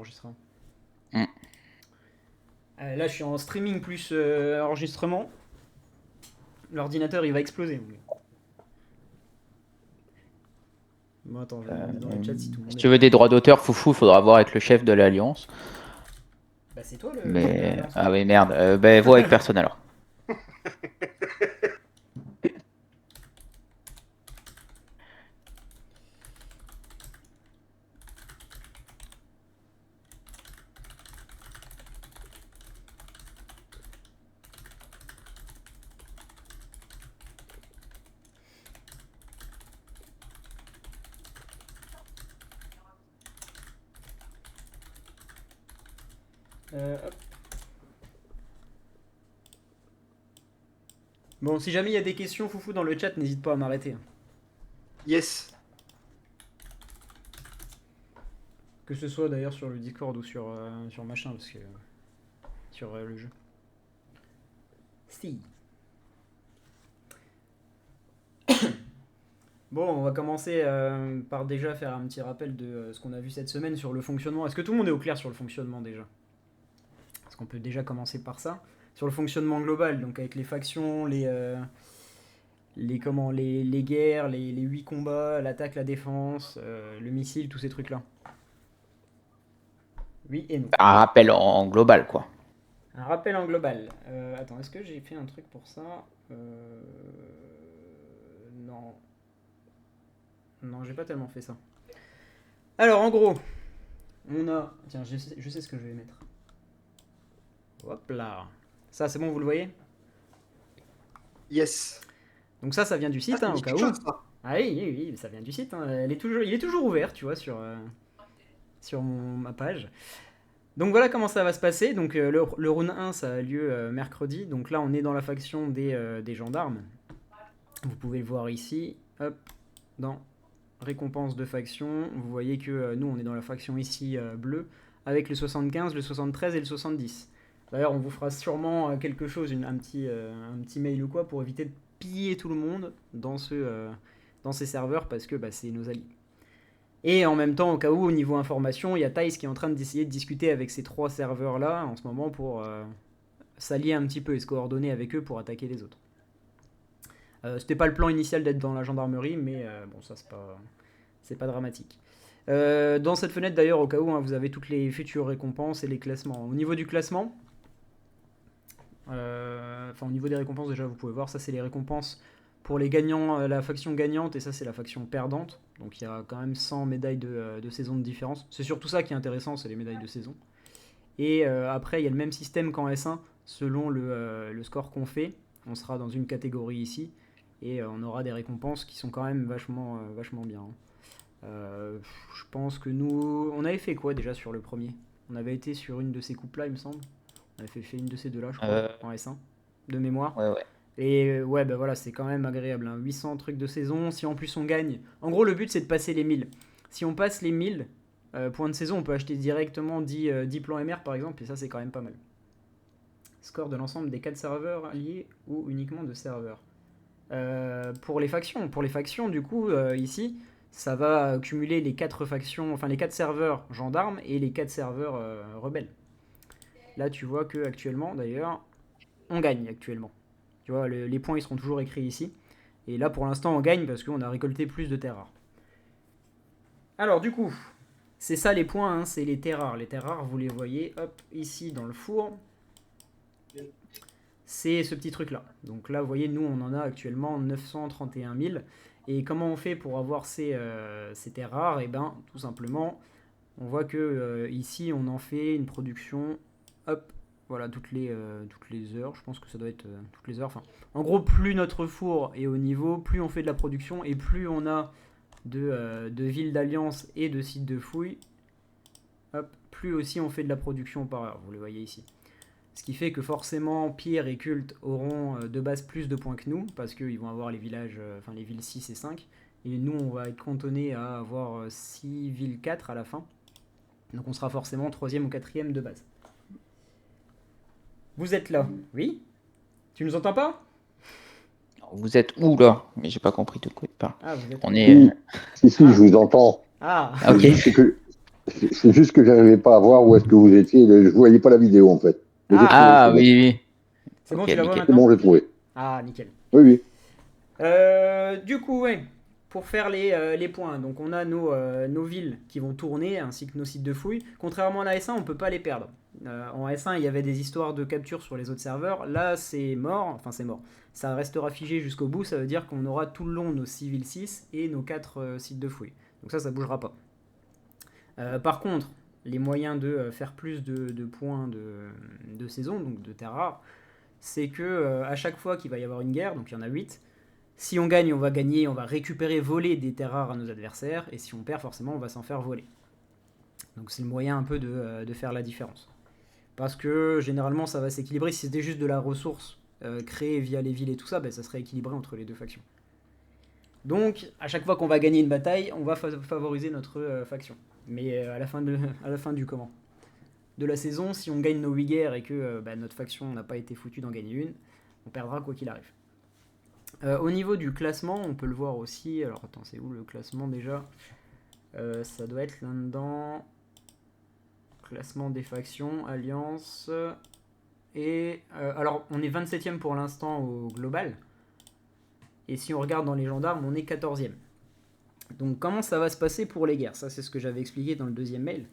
Enregistrement. Mm. Là, je suis en streaming plus enregistrement. L'ordinateur, il va exploser. Bon, attends, je vais demander dans le chat si tout le monde Si est tu là. veux des droits d'auteur, foufou, il faudra voir avec le chef de l'Alliance. Bah, c'est toi le chef de Mais l'Alliance. ah oui merde, ben vois avec personne alors. Hop. Bon, si jamais il y a des questions, foufou, dans le chat, n'hésite pas à m'arrêter. Yes. Que ce soit d'ailleurs sur le Discord ou sur machin, parce que. Sur le jeu. Si. Bon, on va commencer par déjà faire un petit rappel de ce qu'on a vu cette semaine sur le fonctionnement. Est-ce que tout le monde est au clair sur le fonctionnement déjà? Parce qu'on peut déjà commencer par ça. Sur le fonctionnement global, donc avec les factions, les guerres, les 8 combats, l'attaque, la défense, le missile, tous ces trucs-là. Oui et non. Un rappel en global quoi. Un rappel en global. Attends, est-ce que j'ai fait un truc pour ça? Non. Non, j'ai pas tellement fait ça. Alors, en gros, on a... Tiens, je sais ce que je vais mettre. Hop là. Ça, c'est bon, vous le voyez? Yes. Donc ça vient du site, Ah, au cas quelque où. chose, ça. Ah oui, ça vient du site. Hein. Il est toujours ouvert, tu vois, sur ma page. Donc voilà comment ça va se passer. Donc le round 1, ça a lieu mercredi. Donc là, on est dans la faction des gendarmes. Vous pouvez le voir ici. Hop, dans récompense de faction. Vous voyez que nous, on est dans la faction ici bleue, avec le 75, le 73 et le 70. D'ailleurs, on vous fera sûrement quelque chose, un petit mail ou quoi, pour éviter de piller tout le monde dans ces serveurs, parce que c'est nos alliés. Et en même temps, au cas où, au niveau information, il y a Thaïs qui est en train d'essayer de discuter avec ces 3 serveurs-là en ce moment pour s'allier un petit peu et se coordonner avec eux pour attaquer les autres. C'était pas le plan initial d'être dans la gendarmerie, mais bon, ça c'est pas dramatique. Dans cette fenêtre d'ailleurs, au cas où, vous avez toutes les futures récompenses et les classements. Au niveau du classement, au niveau des récompenses déjà, vous pouvez voir, ça c'est les récompenses pour les gagnants, la faction gagnante, et ça c'est la faction perdante. Donc il y a quand même 100 médailles de saison de différence. C'est surtout ça qui est intéressant, c'est les médailles de saison. Et après, il y a le même système qu'en S1, selon le score qu'on fait. On sera dans une catégorie ici, et on aura des récompenses qui sont quand même vachement bien. Je pense que nous... On avait fait quoi déjà sur le premier? On avait été sur une de ces coupes là, il me semble. On avait fait une de ces deux-là, je crois, en S1, de mémoire. Ouais. Et ouais, voilà, c'est quand même agréable. 800 trucs de saison, si en plus on gagne. En gros, le but c'est de passer les 1000. Si on passe les 1000 points de saison, on peut acheter directement 10 plans MR par exemple, et ça c'est quand même pas mal. Score de l'ensemble des 4 serveurs liés ou uniquement de serveurs. Pour les factions, du coup, ici, ça va cumuler les 4 factions, enfin les 4 serveurs gendarmes et les 4 serveurs rebelles. Là, tu vois que actuellement, d'ailleurs, on gagne actuellement. Tu vois, les points ils seront toujours écrits ici. Et là, pour l'instant, on gagne parce qu'on a récolté plus de terres rares. Alors, du coup, c'est ça les points, c'est les terres rares. Les terres rares, vous les voyez, hop, ici dans le four. C'est ce petit truc là. Donc là, vous voyez, nous, on en a actuellement 931 000. Et comment on fait pour avoir ces terres rares? Et ben, tout simplement, on voit que ici, on en fait une production, hop, voilà, toutes les heures. Je pense que ça doit être toutes les heures. Enfin, en gros, plus notre four est au niveau, plus on fait de la production et plus on a de villes d'alliance et de sites de fouilles, hop, plus aussi on fait de la production par heure. Vous le voyez ici. Ce qui fait que forcément, Pierre et Culte auront de base plus de points que nous, parce qu'ils vont avoir les villages, les villes 6 et 5. Et nous, on va être cantonnés à avoir 6 villes 4 à la fin. Donc on sera forcément 3ème ou 4ème de base. Vous êtes là? Oui? Tu nous entends pas? Vous êtes où là? Mais j'ai pas compris de quoi il parle. Ah, vous êtes... On est. Si, je vous entends. Ah, Ok. C'est juste que j'arrivais pas à voir où est-ce que vous étiez. Je voyais pas la vidéo, en fait. Mais j'ai trouvé, Ah c'est bon. oui, oui. C'est bon, Ok, tu la vois nickel. C'est maintenant? bon, j'ai trouvé. Ah, nickel. Oui, oui. Du coup, ouais, pour faire les points, donc on a nos villes qui vont tourner, ainsi que nos sites de fouilles. Contrairement à la S1, on peut pas les perdre. En S1, il y avait des histoires de capture sur les autres serveurs. Là, c'est mort. Enfin, c'est mort. Ça restera figé jusqu'au bout. Ça veut dire qu'on aura tout le long nos civils 6 et nos 4 sites de fouilles. Donc ça bougera pas. Par contre, les moyens de faire plus de points de saison, donc de terres rares, c'est que à chaque fois qu'il va y avoir une guerre, donc il y en a 8, si on gagne, on va gagner, on va récupérer, voler des terres rares à nos adversaires, et si on perd, forcément, on va s'en faire voler. Donc c'est le moyen un peu de faire la différence. Parce que généralement, ça va s'équilibrer. Si c'était juste de la ressource créée via les villes et tout ça, ben, ça serait équilibré entre les deux factions. Donc, à chaque fois qu'on va gagner une bataille, on va favoriser notre faction. Mais à la fin de la saison, si on gagne nos 8 guerres et que notre faction n'a pas été foutue d'en gagner une, on perdra quoi qu'il arrive. Au niveau du classement, on peut le voir aussi. Alors attends, c'est où le classement déjà? Ça doit être là-dedans. Classement des factions, alliance. Et alors, on est 27ème pour l'instant au global. Et si on regarde dans les gendarmes, on est 14ème. Donc comment ça va se passer pour les guerres? Ça, c'est ce que j'avais expliqué dans le deuxième mail.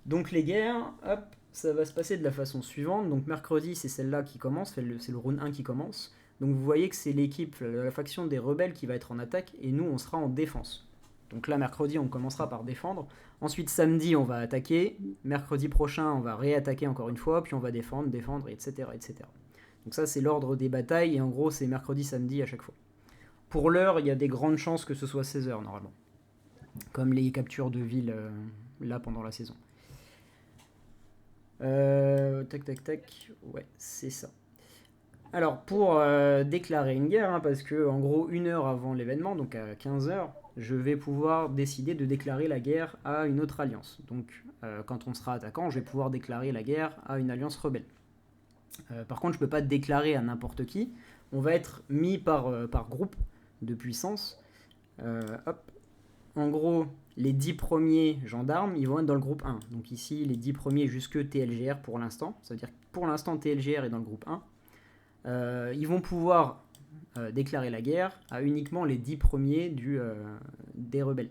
Donc les guerres, hop, ça va se passer de la façon suivante. Donc mercredi, c'est celle-là qui commence, c'est le round 1 qui commence. Donc vous voyez que c'est l'équipe, la faction des rebelles qui va être en attaque et nous, on sera en défense. Donc là, mercredi, on commencera par défendre. Ensuite, samedi, on va attaquer. Mercredi prochain, on va réattaquer encore une fois. Puis on va défendre, etc. etc. Donc ça, c'est l'ordre des batailles. Et en gros, c'est mercredi, samedi à chaque fois. Pour l'heure, il y a des grandes chances que ce soit 16h normalement. Comme les captures de villes là pendant la saison. Tac. Ouais, c'est ça. Alors, pour déclarer une guerre, parce que en gros, 1 heure avant l'événement, donc à 15h, je vais pouvoir décider de déclarer la guerre à une autre alliance. Donc, quand on sera attaquant, je vais pouvoir déclarer la guerre à une alliance rebelle. Par contre, je ne peux pas déclarer à n'importe qui. On va être mis par groupe de puissance. Hop. En gros, les 10 premiers gendarmes, ils vont être dans le groupe 1. Donc ici, les 10 premiers jusque TLGR pour l'instant. Ça veut dire que pour l'instant, TLGR est dans le groupe 1. Ils vont pouvoir déclarer la guerre à uniquement les 10 premiers des rebelles.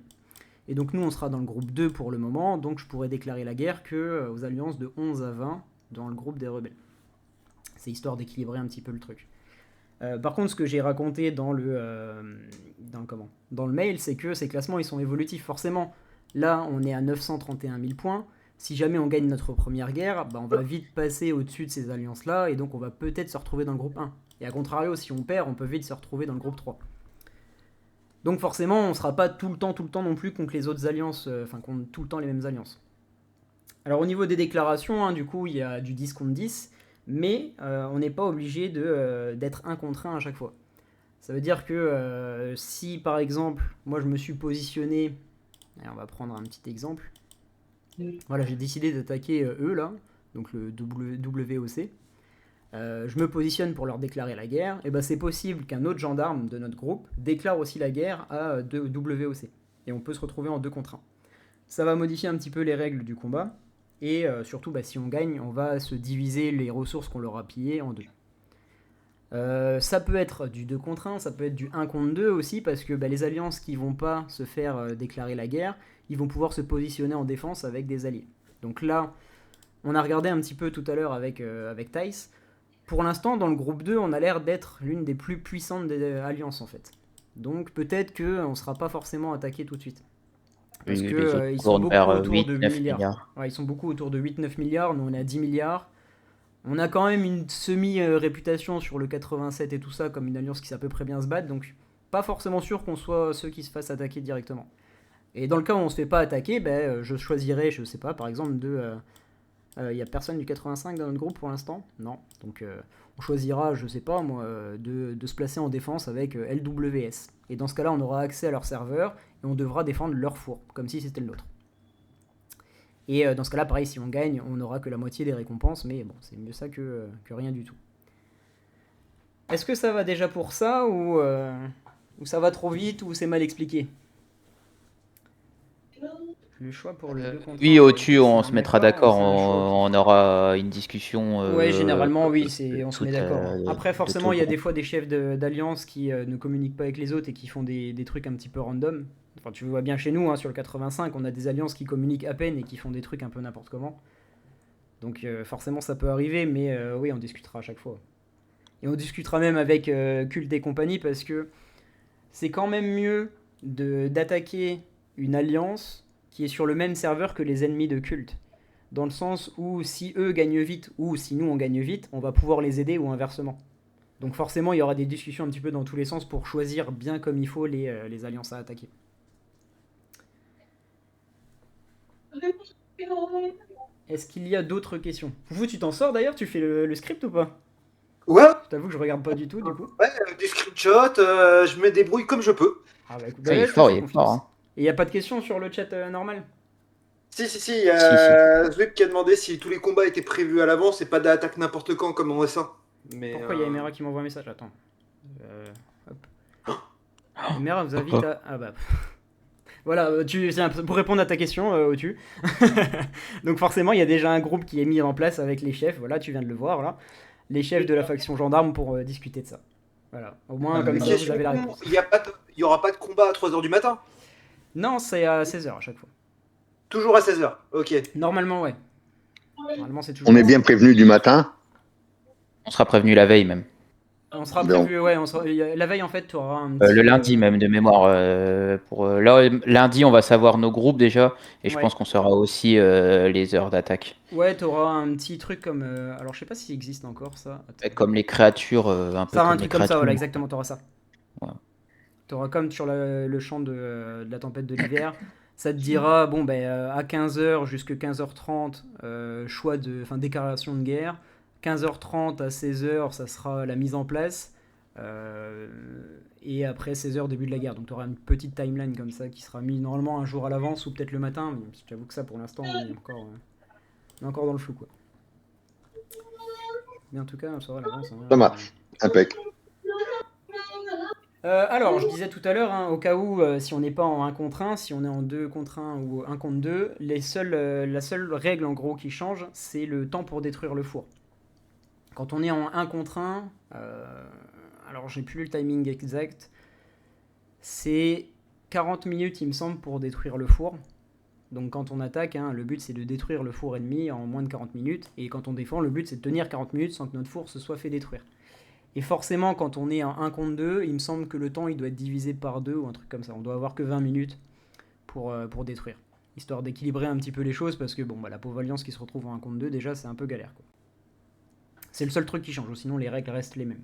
Et donc nous, on sera dans le groupe 2 pour le moment, donc je pourrais déclarer la guerre que aux alliances de 11 à 20 dans le groupe des rebelles. C'est histoire d'équilibrer un petit peu le truc. Par contre, ce que j'ai raconté dans le mail, c'est que ces classements, ils sont évolutifs. Forcément, là, on est à 931 000 points. Si jamais on gagne notre première guerre, on va vite passer au-dessus de ces alliances-là, et donc on va peut-être se retrouver dans le groupe 1. Et à contrario, si on perd, on peut vite se retrouver dans le groupe 3. Donc forcément, on ne sera pas tout le temps non plus contre les autres alliances, contre tout le temps les mêmes alliances. Alors au niveau des déclarations, du coup, il y a du 10 contre 10, mais on n'est pas obligé d'être 1 contre 1 à chaque fois. Ça veut dire que si, par exemple, moi je me suis positionné, allez, on va prendre un petit exemple. Voilà, j'ai décidé d'attaquer eux, là, donc le WOC. Je me positionne pour leur déclarer la guerre, et c'est possible qu'un autre gendarme de notre groupe déclare aussi la guerre à WOC. Et on peut se retrouver en 2 contre 1. Ça va modifier un petit peu les règles du combat, et surtout, si on gagne, on va se diviser les ressources qu'on leur a pillées en 2. Ça peut être du 2 contre 1, ça peut être du 1 contre 2 aussi, parce que les alliances qui vont pas se faire déclarer la guerre, ils vont pouvoir se positionner en défense avec des alliés. Donc là, on a regardé un petit peu tout à l'heure avec Thijs. Pour l'instant, dans le groupe 2, on a l'air d'être l'une des plus puissantes des alliances en fait. Donc peut-être qu'on ne sera pas forcément attaqué tout de suite. Parce Oui, les qu'ils autres sont tournent beaucoup vers autour 8, de 8 9 milliards. milliards. Ouais, ils sont beaucoup autour de 8-9 milliards, nous on est à 10 milliards. On a quand même une semi-réputation sur le 87 et tout ça, comme une alliance qui sait à peu près bien se battre, donc pas forcément sûr qu'on soit ceux qui se fassent attaquer directement. Et dans le cas où on se fait pas attaquer, je choisirais, je sais pas, par exemple, il y a personne du 85 dans notre groupe pour l'instant? Non. Donc on choisira, je sais pas moi, de se placer en défense avec LWS. Et dans ce cas-là, on aura accès à leur serveur et on devra défendre leur four, comme si c'était le nôtre. Et dans ce cas-là, pareil, si on gagne, on n'aura que la moitié des récompenses, mais bon, c'est mieux ça que rien du tout. Est-ce que ça va déjà pour ça, ou ça va trop vite, ou c'est mal expliqué? Le choix pour le 2 contre Oui, 1, au-dessus, on ça se met mettra pas, d'accord. c'est un choix On aura une discussion ouais, généralement, oui, on se met toute, d'accord. Après, de tout forcément, le il y a des groupe. fois des chefs d'alliance qui ne communiquent pas avec les autres et qui font des trucs un petit peu random. Enfin, tu vois bien chez nous, hein, sur le 85, on a des alliances qui communiquent à peine et qui font des trucs un peu n'importe comment. Donc, forcément, ça peut arriver, mais oui, on discutera à chaque fois. Et on discutera même avec Cult et compagnie parce que c'est quand même mieux d'attaquer une alliance qui est sur le même serveur que les ennemis de Cult. Dans le sens où si eux gagnent vite ou si nous on gagne vite, on va pouvoir les aider ou inversement. Donc forcément, il y aura des discussions un petit peu dans tous les sens pour choisir bien comme il faut les alliances à attaquer. Est-ce qu'il y a d'autres questions? Vous, tu t'en sors d'ailleurs? Tu fais le script ou pas? Ouais, Je t'avoue que je regarde pas du tout du coup. ouais, des screenshots, je me débrouille comme je peux. Ah bah écoute, Ah, bah, je te fais il est fort, confiance. hein. Et il n'y a pas de questions sur le chat normal? Si, il y Si, si. a Zwip qui a demandé si tous les combats étaient prévus à l'avance et pas d'attaque n'importe quand comme en S1. Mais Pourquoi il y a Emera qui m'envoie un message? Attends. Euh, hop. Emera vous Hop, invite à... Ah bah... Voilà, pour répondre à ta question, Otu. Donc forcément, il y a déjà un groupe qui est mis en place avec les chefs. Voilà, tu viens de le voir là. Les chefs de la faction gendarme pour discuter de ça. Voilà. Au moins, comme ça, vous question avez la con, réponse. il y aura pas de combat à 3h du matin. Non, c'est à 16h à chaque fois. Toujours à 16h. Ok. Normalement, ouais. Normalement, c'est toujours On à est bien 16h. prévenu du matin. On sera prévenu la veille même. On sera Donc, prévu, ouais, la veille en fait, tu auras un petit. Le lundi même de mémoire. Là, lundi, on va savoir nos groupes déjà. Et je Ouais. pense qu'on saura aussi les heures d'attaque. Ouais, tu auras un petit truc comme. Alors, je sais pas s'il existe encore ça. Attends. Comme les créatures, un peu Ça aura un comme les truc comme ça, créatures. voilà, exactement, tu auras ça. Ouais. Tu auras comme sur le champ de la tempête de l'hiver. Ça te dira, bon, ben, à 15h jusqu'à 15h30, déclaration de guerre. 15h30 à 16h, ça sera la mise en place. Euh, et après 16h, début de la guerre. Donc tu auras une petite timeline comme ça qui sera mise normalement un jour à l'avance ou peut-être le matin. Mais j'avoue que ça, pour l'instant, on est encore dans le flou, quoi. Mais en tout cas, on saura à l'avance, hein. ça marche. Impec. Alors, je disais tout à l'heure, hein, au cas où, si on n'est pas en 1 contre 1, si on est en 2 contre 1 ou 1 contre 2, la seule règle en gros qui change, c'est le temps pour détruire le four. Quand on est en 1 contre 1, alors j'ai plus le timing exact, c'est 40 minutes il me semble pour détruire le four. Donc quand on attaque, hein, le but c'est de détruire le four ennemi en moins de 40 minutes, et quand on défend, le but c'est de tenir 40 minutes sans que notre four se soit fait détruire. Et forcément, quand on est en 1 contre 2, il me semble que le temps il doit être divisé par 2 ou un truc comme ça. On doit avoir que 20 minutes pour détruire. Histoire d'équilibrer un petit peu les choses, parce que bon, bah, la pauvre alliance qui se retrouve en 1 contre 2, déjà c'est un peu galère, quoi. C'est le seul truc qui change, sinon les règles restent les mêmes.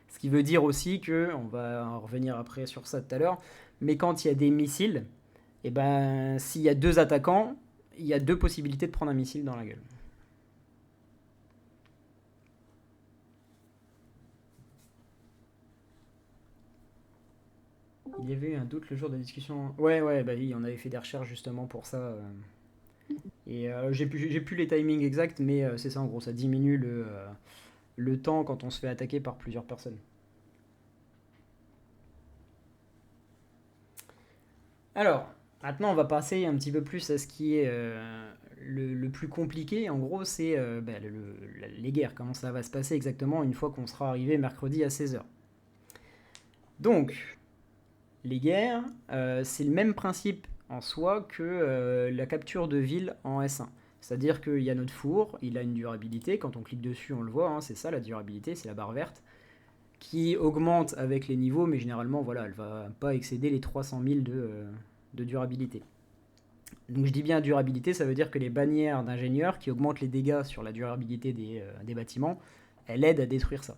Ce qui veut dire aussi que, on va en revenir après sur ça tout à l'heure, mais quand il y a des missiles, et ben s'il y a 2 attaquants, il y a 2 possibilités de prendre un missile dans la gueule. Il y avait eu un doute le jour de la discussion. Ouais, bah oui, on avait fait des recherches justement pour ça. Et j'ai plus les timings exacts, mais c'est ça en gros, ça diminue le temps quand on se fait attaquer par plusieurs personnes. Alors, maintenant on va passer un petit peu plus à ce qui est le plus compliqué. En gros, c'est les guerres, comment ça va se passer exactement une fois qu'on sera arrivé mercredi à 16h. Donc, les guerres, c'est le même principe en soi que la capture de ville en S1. C'est-à-dire qu'il y a notre four, il a une durabilité, quand on clique dessus on le voit, hein, c'est ça la durabilité, c'est la barre verte, qui augmente avec les niveaux, mais généralement voilà, elle va pas excéder les 300 000 de durabilité. Donc je dis bien durabilité, ça veut dire que les bannières d'ingénieurs qui augmentent les dégâts sur la durabilité des bâtiments, elles aident à détruire ça.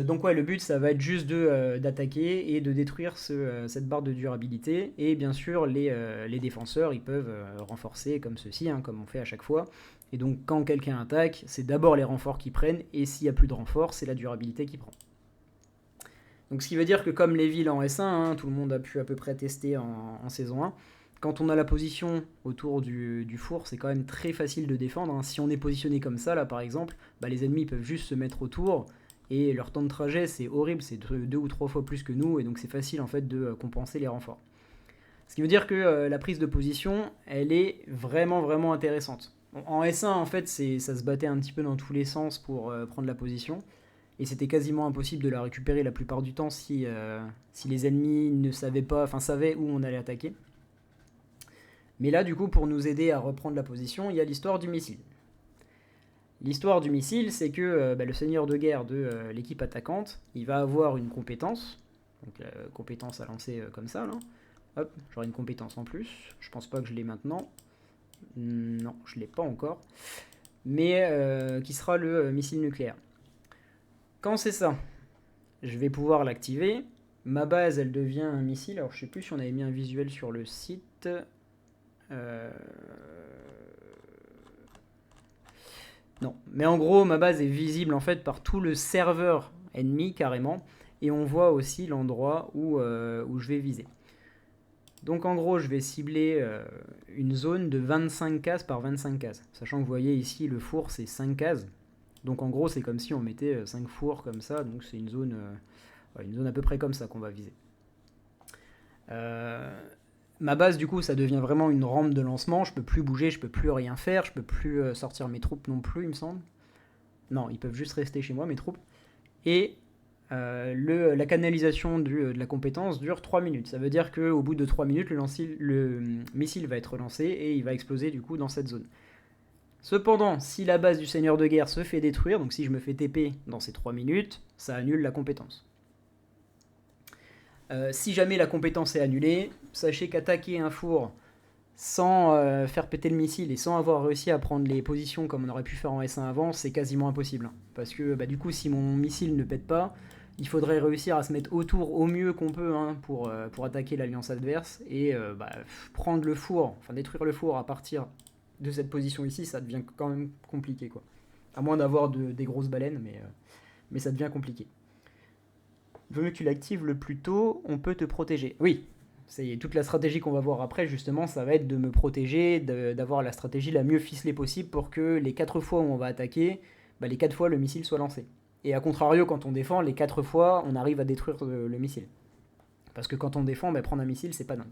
Donc ouais, le but ça va être juste d'attaquer et de détruire cette barre de durabilité, et bien sûr les défenseurs ils peuvent renforcer comme ceci, hein, comme on fait à chaque fois, et donc quand quelqu'un attaque c'est d'abord les renforts qui prennent, et s'il n'y a plus de renforts c'est la durabilité qui prend. Donc ce qui veut dire que comme les villes en S1, hein, tout le monde a pu à peu près tester en saison 1, quand on a la position autour du four, c'est quand même très facile de défendre, hein. Si on est positionné comme ça là par exemple, bah, les ennemis peuvent juste se mettre autour, et leur temps de trajet c'est horrible, c'est 2 ou 3 fois plus que nous, et donc c'est facile en fait de compenser les renforts. Ce qui veut dire que la prise de position, elle est vraiment, vraiment intéressante. Bon, en S1, en fait, ça se battait un petit peu dans tous les sens pour prendre la position. Et c'était quasiment impossible de la récupérer la plupart du temps si les ennemis ne savaient pas, enfin savaient où on allait attaquer. Mais là, du coup, pour nous aider à reprendre la position, il y a l'histoire du missile. L'histoire du missile, c'est que le seigneur de guerre de l'équipe attaquante, il va avoir une compétence, donc la compétence à lancer comme ça, là. Hop, j'aurai une compétence en plus. Je pense pas que je l'ai maintenant. Non, je l'ai pas encore. Mais qui sera le missile nucléaire. Quand c'est ça, je vais pouvoir l'activer. Ma base, elle devient un missile. Alors, je sais plus si on avait mis un visuel sur le site. Non, mais en gros, ma base est visible en fait par tout le serveur ennemi carrément. Et on voit aussi l'endroit où je vais viser. Donc en gros, je vais cibler une zone de 25 cases par 25 cases. Sachant que vous voyez ici, le four, c'est 5 cases. Donc en gros, c'est comme si on mettait 5 fours comme ça. Donc c'est une zone à peu près comme ça qu'on va viser. Ma base, du coup, ça devient vraiment une rampe de lancement. Je peux plus bouger, je peux plus rien faire. Je peux plus sortir mes troupes non plus, il me semble. Non, ils peuvent juste rester chez moi, mes troupes. Et la canalisation de la compétence dure 3 minutes. Ça veut dire qu'au bout de 3 minutes, le missile va être lancé et il va exploser du coup dans cette zone. Cependant, si la base du seigneur de guerre se fait détruire, donc si je me fais TP dans ces 3 minutes, ça annule la compétence. Si jamais la compétence est annulée, sachez qu'attaquer un four sans faire péter le missile et sans avoir réussi à prendre les positions comme on aurait pu faire en S1 avant, c'est quasiment impossible. Parce que du coup, si mon missile ne pète pas, il faudrait réussir à se mettre autour au mieux qu'on peut pour attaquer l'alliance adverse et prendre le four, enfin détruire le four à partir de cette position ici, ça devient quand même compliqué, quoi. À moins d'avoir des grosses baleines, mais ça devient compliqué. Vaut mieux que tu l'actives le plus tôt, on peut te protéger. Oui, c'est toute la stratégie qu'on va voir après, justement, ça va être de me protéger, d'avoir la stratégie la mieux ficelée possible pour que les 4 fois où on va attaquer, les 4 fois le missile soit lancé. Et à contrario, quand on défend, les 4 fois, on arrive à détruire le missile. Parce que quand on défend, prendre un missile, c'est pas dingue.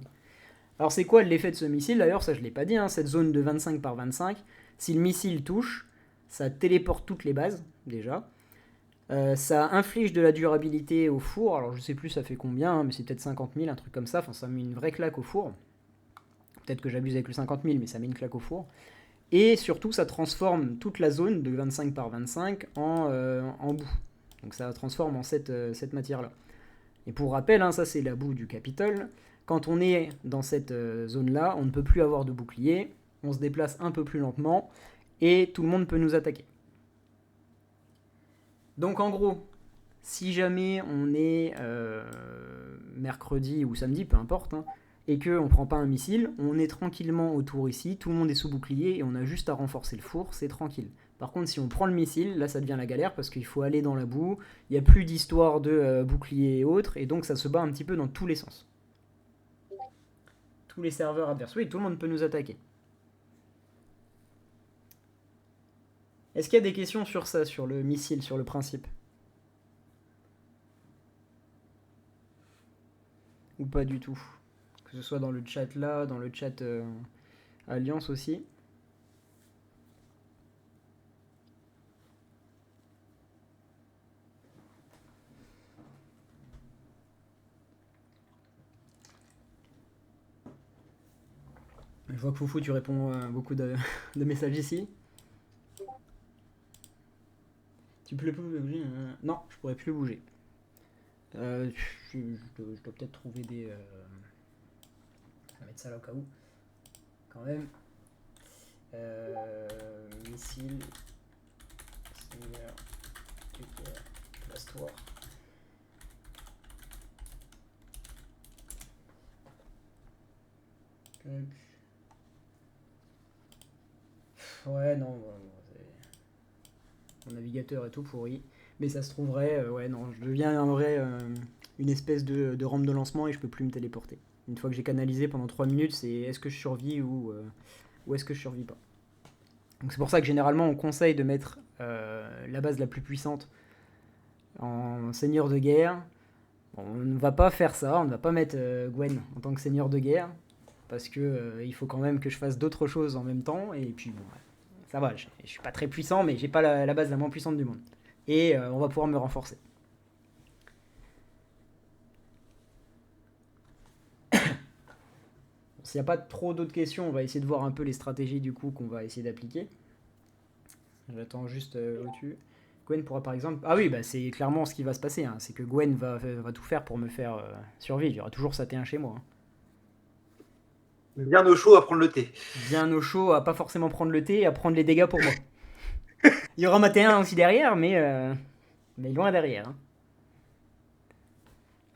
Alors c'est quoi l'effet de ce missile? D'ailleurs, ça je l'ai pas dit, cette zone de 25 par 25, si le missile touche, ça téléporte toutes les bases, déjà. Ça inflige de la durabilité au four, alors je sais plus ça fait combien, mais c'est peut-être 50 000, un truc comme ça, enfin ça met une vraie claque au four. Peut-être que j'abuse avec le 50 000, mais ça met une claque au four. Et surtout, ça transforme toute la zone de 25 par 25 en boue. Donc ça transforme en cette matière-là. Et pour rappel, ça c'est la boue du Capitole. Quand on est dans cette zone-là, on ne peut plus avoir de bouclier, on se déplace un peu plus lentement, et tout le monde peut nous attaquer. Donc en gros, si jamais on est mercredi ou samedi, peu importe, et qu'on ne prend pas un missile, on est tranquillement autour ici, tout le monde est sous bouclier, et on a juste à renforcer le four, c'est tranquille. Par contre, si on prend le missile, là ça devient la galère, parce qu'il faut aller dans la boue, il n'y a plus d'histoire de bouclier et autres, et donc ça se bat un petit peu dans tous les sens. Tous les serveurs adverses, oui, tout le monde peut nous attaquer. Est-ce qu'il y a des questions sur ça, sur le missile, sur le principe? Ou pas du tout? Que ce soit dans le chat là, dans le chat Alliance aussi. Je vois que Foufou, tu réponds à beaucoup de messages ici. Tu peux plus bouger? Non, je pourrais plus bouger. Je dois peut-être trouver des... Je vais mettre ça là au cas où. Quand même. Missile. Seigneur. Place-toi. Ouais, non, mon navigateur est tout pourri. Mais ça se trouverait, non, je deviendrais une espèce de rampe de lancement et je peux plus me téléporter. Une fois que j'ai canalisé pendant 3 minutes, c'est est-ce que je survis ou est-ce que je survis pas. Donc c'est pour ça que généralement on conseille de mettre la base la plus puissante en seigneur de guerre. Bon, on ne va pas faire ça, on ne va pas mettre Gwen en tant que seigneur de guerre. parce que il faut quand même que je fasse d'autres choses en même temps, et puis bon, ça va, je suis pas très puissant, mais j'ai pas la base la moins puissante du monde. Et on va pouvoir me renforcer. S'il n'y a pas trop d'autres questions, on va essayer de voir un peu les stratégies du coup qu'on va essayer d'appliquer. J'attends juste au-dessus. Gwen pourra par exemple... Ah oui, bah c'est clairement ce qui va se passer. Hein. C'est que Gwen va tout faire pour me faire survivre. Il y aura toujours sa T1 chez moi. Hein. Bien au chaud à prendre le thé. Bien au chaud à pas forcément prendre le thé et à prendre les dégâts pour moi. Il y aura ma T1 aussi derrière, mais loin derrière. Hein.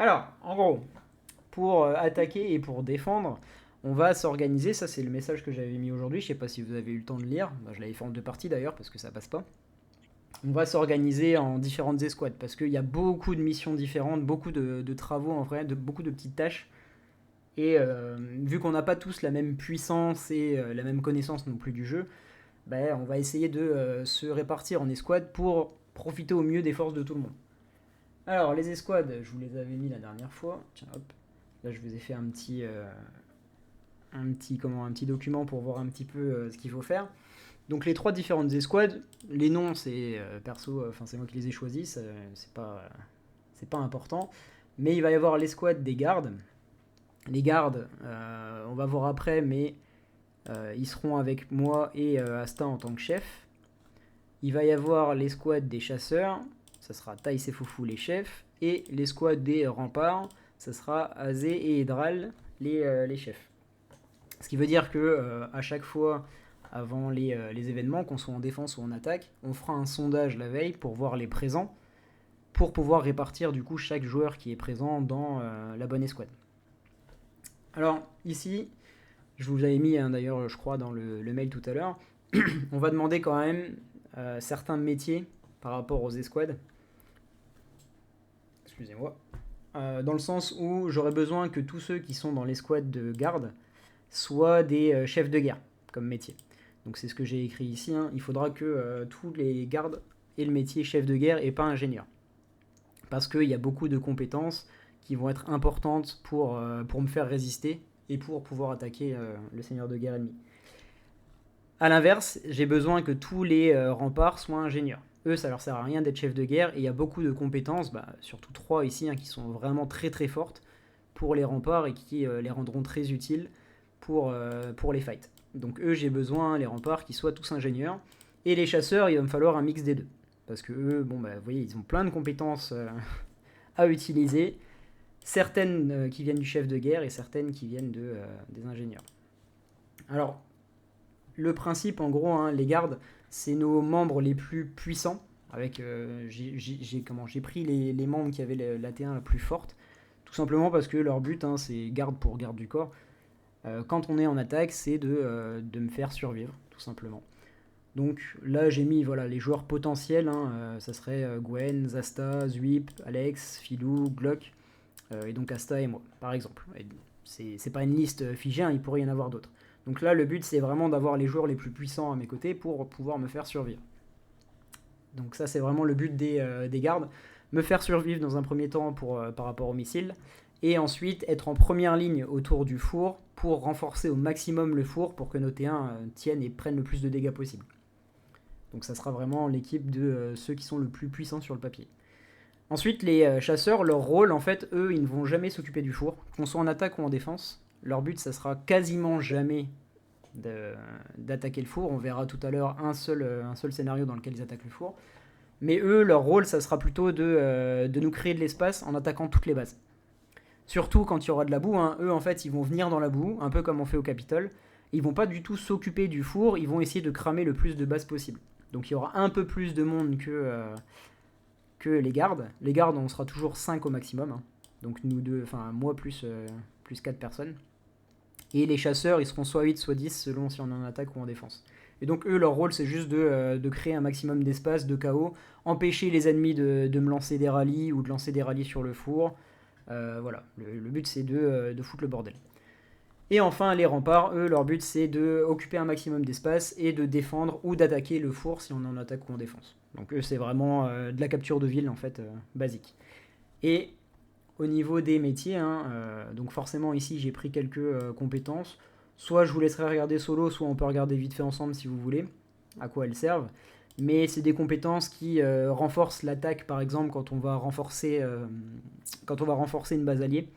Alors, en gros, pour attaquer et pour défendre, on va s'organiser. Ça, c'est le message que j'avais mis aujourd'hui. Je sais pas si vous avez eu le temps de lire. Bah, je l'avais fait en 2 parties d'ailleurs parce que ça passe pas. On va s'organiser en différentes escouades parce qu'il y a beaucoup de missions différentes, beaucoup de travaux en vrai, beaucoup de petites tâches. Et vu qu'on n'a pas tous la même puissance et la même connaissance non plus du jeu, ben, on va essayer de se répartir en escouades pour profiter au mieux des forces de tout le monde. Alors, les escouades, je vous les avais mis la dernière fois. Tiens, hop. Là, je vous ai fait un petit document pour voir un petit peu ce qu'il faut faire. Donc, les 3 différentes escouades, les noms, c'est perso, c'est moi qui les ai choisis, c'est pas important. Mais il va y avoir l'escouade des gardes. Les gardes, on va voir après, mais ils seront avec moi et Asta en tant que chef. Il va y avoir l'escouade des chasseurs, ça sera Thaïs et Foufou les chefs. Et l'escouade des remparts, ça sera Azé et Edral les chefs. Ce qui veut dire que à chaque fois, avant les événements, qu'on soit en défense ou en attaque, on fera un sondage la veille pour voir les présents, pour pouvoir répartir du coup chaque joueur qui est présent dans la bonne escouade. Alors ici, je vous avais mis d'ailleurs je crois dans le mail tout à l'heure, on va demander quand même certains métiers par rapport aux escouades. Excusez-moi. Dans le sens où j'aurais besoin que tous ceux qui sont dans l'escouade de garde soient des chefs de guerre comme métier. Donc c'est ce que j'ai écrit ici. Hein. Il faudra que tous les gardes aient le métier chef de guerre et pas ingénieur. Parce qu'il y a beaucoup de compétences qui vont être importantes pour me faire résister et pour pouvoir attaquer le seigneur de guerre ennemi. A l'inverse, j'ai besoin que tous les remparts soient ingénieurs. Eux, ça leur sert à rien d'être chef de guerre et il y a beaucoup de compétences, surtout 3 ici, qui sont vraiment très très fortes pour les remparts et qui les rendront très utiles pour les fights. Donc eux, j'ai besoin, les remparts, qu'ils soient tous ingénieurs. Et les chasseurs, il va me falloir un mix des deux. Parce que eux, vous voyez, ils ont plein de compétences à utiliser. Certaines qui viennent du chef de guerre et certaines qui viennent des ingénieurs. Alors, le principe, en gros, hein, les gardes, c'est nos membres les plus puissants. Avec, j'ai pris les membres qui avaient la T1 la plus forte. Tout simplement parce que leur but, hein, c'est garde pour garde du corps. Quand on est en attaque, c'est de me faire survivre, tout simplement. Donc là, j'ai mis les joueurs potentiels. Hein, ça serait Gwen, Zasta, Zwip, Alex, Philou, Glock. Et donc Asta et moi, par exemple. Et c'est pas une liste figée, hein, il pourrait y en avoir d'autres. Donc là, le but, c'est vraiment d'avoir les joueurs les plus puissants à mes côtés pour pouvoir me faire survivre. Donc ça, c'est vraiment le but des gardes. Me faire survivre dans un premier temps par rapport aux missiles. Et ensuite, être en première ligne autour du four pour renforcer au maximum le four pour que nos T1 tiennent et prennent le plus de dégâts possible. Donc ça sera vraiment l'équipe de ceux qui sont le plus puissants sur le papier. Ensuite, les chasseurs, leur rôle, en fait, eux, ils ne vont jamais s'occuper du four. Qu'on soit en attaque ou en défense, leur but, ça sera quasiment jamais d'attaquer le four. On verra tout à l'heure un seul scénario dans lequel ils attaquent le four. Mais eux, leur rôle, ça sera plutôt de nous créer de l'espace en attaquant toutes les bases. Surtout quand il y aura de la boue, hein. Eux, en fait, ils vont venir dans la boue, un peu comme on fait au Capitole. Ils vont pas du tout s'occuper du four, ils vont essayer de cramer le plus de bases possible. Donc il y aura un peu plus de monde que les gardes. Les gardes, on sera toujours 5 au maximum. Hein. Donc nous deux, moi plus 4 personnes. Et les chasseurs, ils seront soit 8, soit 10, selon si on est en attaque ou en défense. Et donc eux, leur rôle, c'est juste de créer un maximum d'espace, de chaos, empêcher les ennemis de me lancer des rallyes ou de lancer des rallyes sur le four. Voilà, le but, c'est de foutre le bordel. Et enfin, les remparts, eux, leur but, c'est d'occuper un maximum d'espace et de défendre ou d'attaquer le four si on est en attaque ou en défense. Donc eux, c'est vraiment de la capture de ville, en fait, basique. Et au niveau des métiers, hein, donc forcément ici j'ai pris quelques compétences. Soit je vous laisserai regarder solo, soit on peut regarder vite fait ensemble si vous voulez, à quoi elles servent. Mais c'est des compétences qui renforcent l'attaque, par exemple, quand on va renforcer une base alliée.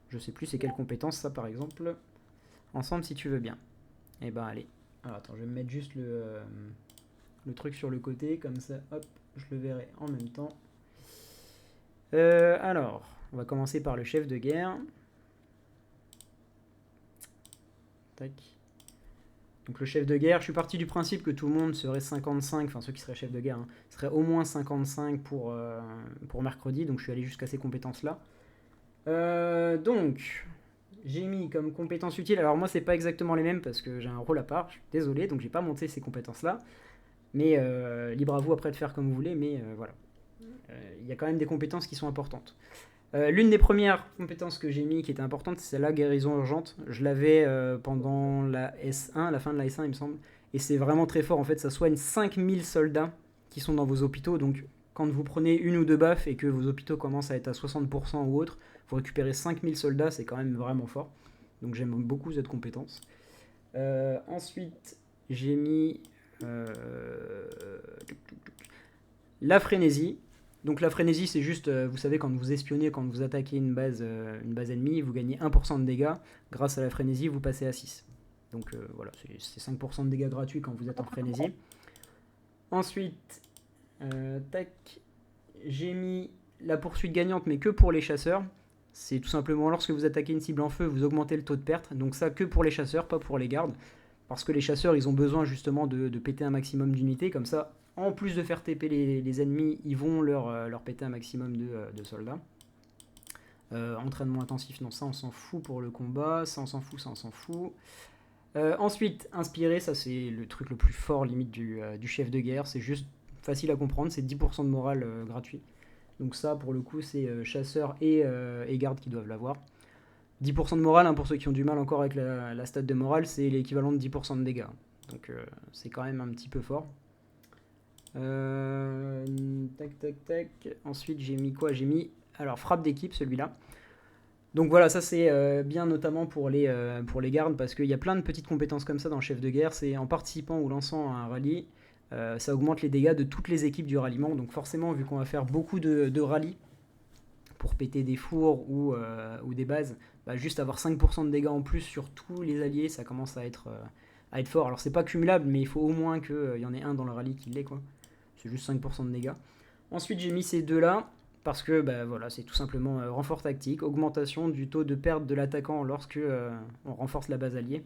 Je sais plus c'est quelle compétence ça, par exemple. Ensemble, si tu veux bien. Et ben allez. Alors attends, je vais me mettre juste le truc sur le côté, comme ça, hop, je le verrai en même temps. Alors, on va commencer par le chef de guerre. Tac. Donc le chef de guerre, je suis parti du principe que tout le monde serait 55, enfin ceux qui seraient chefs de guerre, hein, seraient au moins 55 pour mercredi, donc je suis allé jusqu'à ces compétences-là. Donc, j'ai mis comme compétences utiles, alors moi c'est pas exactement les mêmes parce que j'ai un rôle à part, je suis désolé, donc j'ai pas monté ces compétences-là, mais libre à vous après de faire comme vous voulez, mais voilà. Il y a quand même des compétences qui sont importantes. L'une des premières compétences que j'ai mis qui était importante, c'est celle-là, guérison urgente. Je l'avais pendant la S1, la fin de la S1 il me semble, et c'est vraiment très fort en fait, ça soigne 5000 soldats qui sont dans vos hôpitaux, donc quand vous prenez une ou deux baffes et que vos hôpitaux commencent à être à 60% ou autre, vous récupérez 5000 soldats, c'est quand même vraiment fort. Donc j'aime beaucoup cette compétence. Ensuite, j'ai mis la frénésie. Donc la frénésie, c'est juste, vous savez, quand vous espionnez, quand vous attaquez une base ennemie, vous gagnez 1% de dégâts. Grâce à la frénésie, vous passez à 6. Donc voilà, c'est 5% de dégâts gratuits quand vous êtes en frénésie. Ensuite, tac, j'ai mis la poursuite gagnante, mais que pour les chasseurs. C'est tout simplement lorsque vous attaquez une cible en feu, vous augmentez le taux de perte. Donc ça, que pour les chasseurs, pas pour les gardes. Parce que les chasseurs, ils ont besoin justement de péter un maximum d'unités. Comme ça, en plus de faire TP les ennemis, ils vont leur péter un maximum de soldats. Entraînement intensif, non, ça on s'en fout pour le combat. Ça on s'en fout, ça on s'en fout. Ensuite, inspirer, ça c'est le truc le plus fort limite du chef de guerre. C'est juste facile à comprendre, c'est 10% de morale gratuit. Donc ça, pour le coup, c'est chasseurs et gardes qui doivent l'avoir. 10% de morale, hein, pour ceux qui ont du mal encore avec la stat de morale, c'est l'équivalent de 10% de dégâts. Donc c'est quand même un petit peu fort. Tac, tac, tac. Ensuite, j'ai mis quoi? J'ai mis, alors, frappe d'équipe, celui-là. Donc voilà, ça c'est bien notamment pour les gardes, parce qu'il y a plein de petites compétences comme ça dans le chef de guerre. C'est en participant ou lançant un rallye, ça augmente les dégâts de toutes les équipes du ralliement. Donc forcément, vu qu'on va faire beaucoup de rallyes pour péter des fours ou des bases, bah juste avoir 5% de dégâts en plus sur tous les alliés, ça commence à être fort. Alors c'est pas cumulable, mais il faut au moins qu'il y en ait un dans le rallye qui l'ait, quoi. C'est juste 5% de dégâts. Ensuite, j'ai mis ces deux-là, parce que bah, voilà, c'est tout simplement renfort tactique, augmentation du taux de perte de l'attaquant lorsque on renforce la base alliée.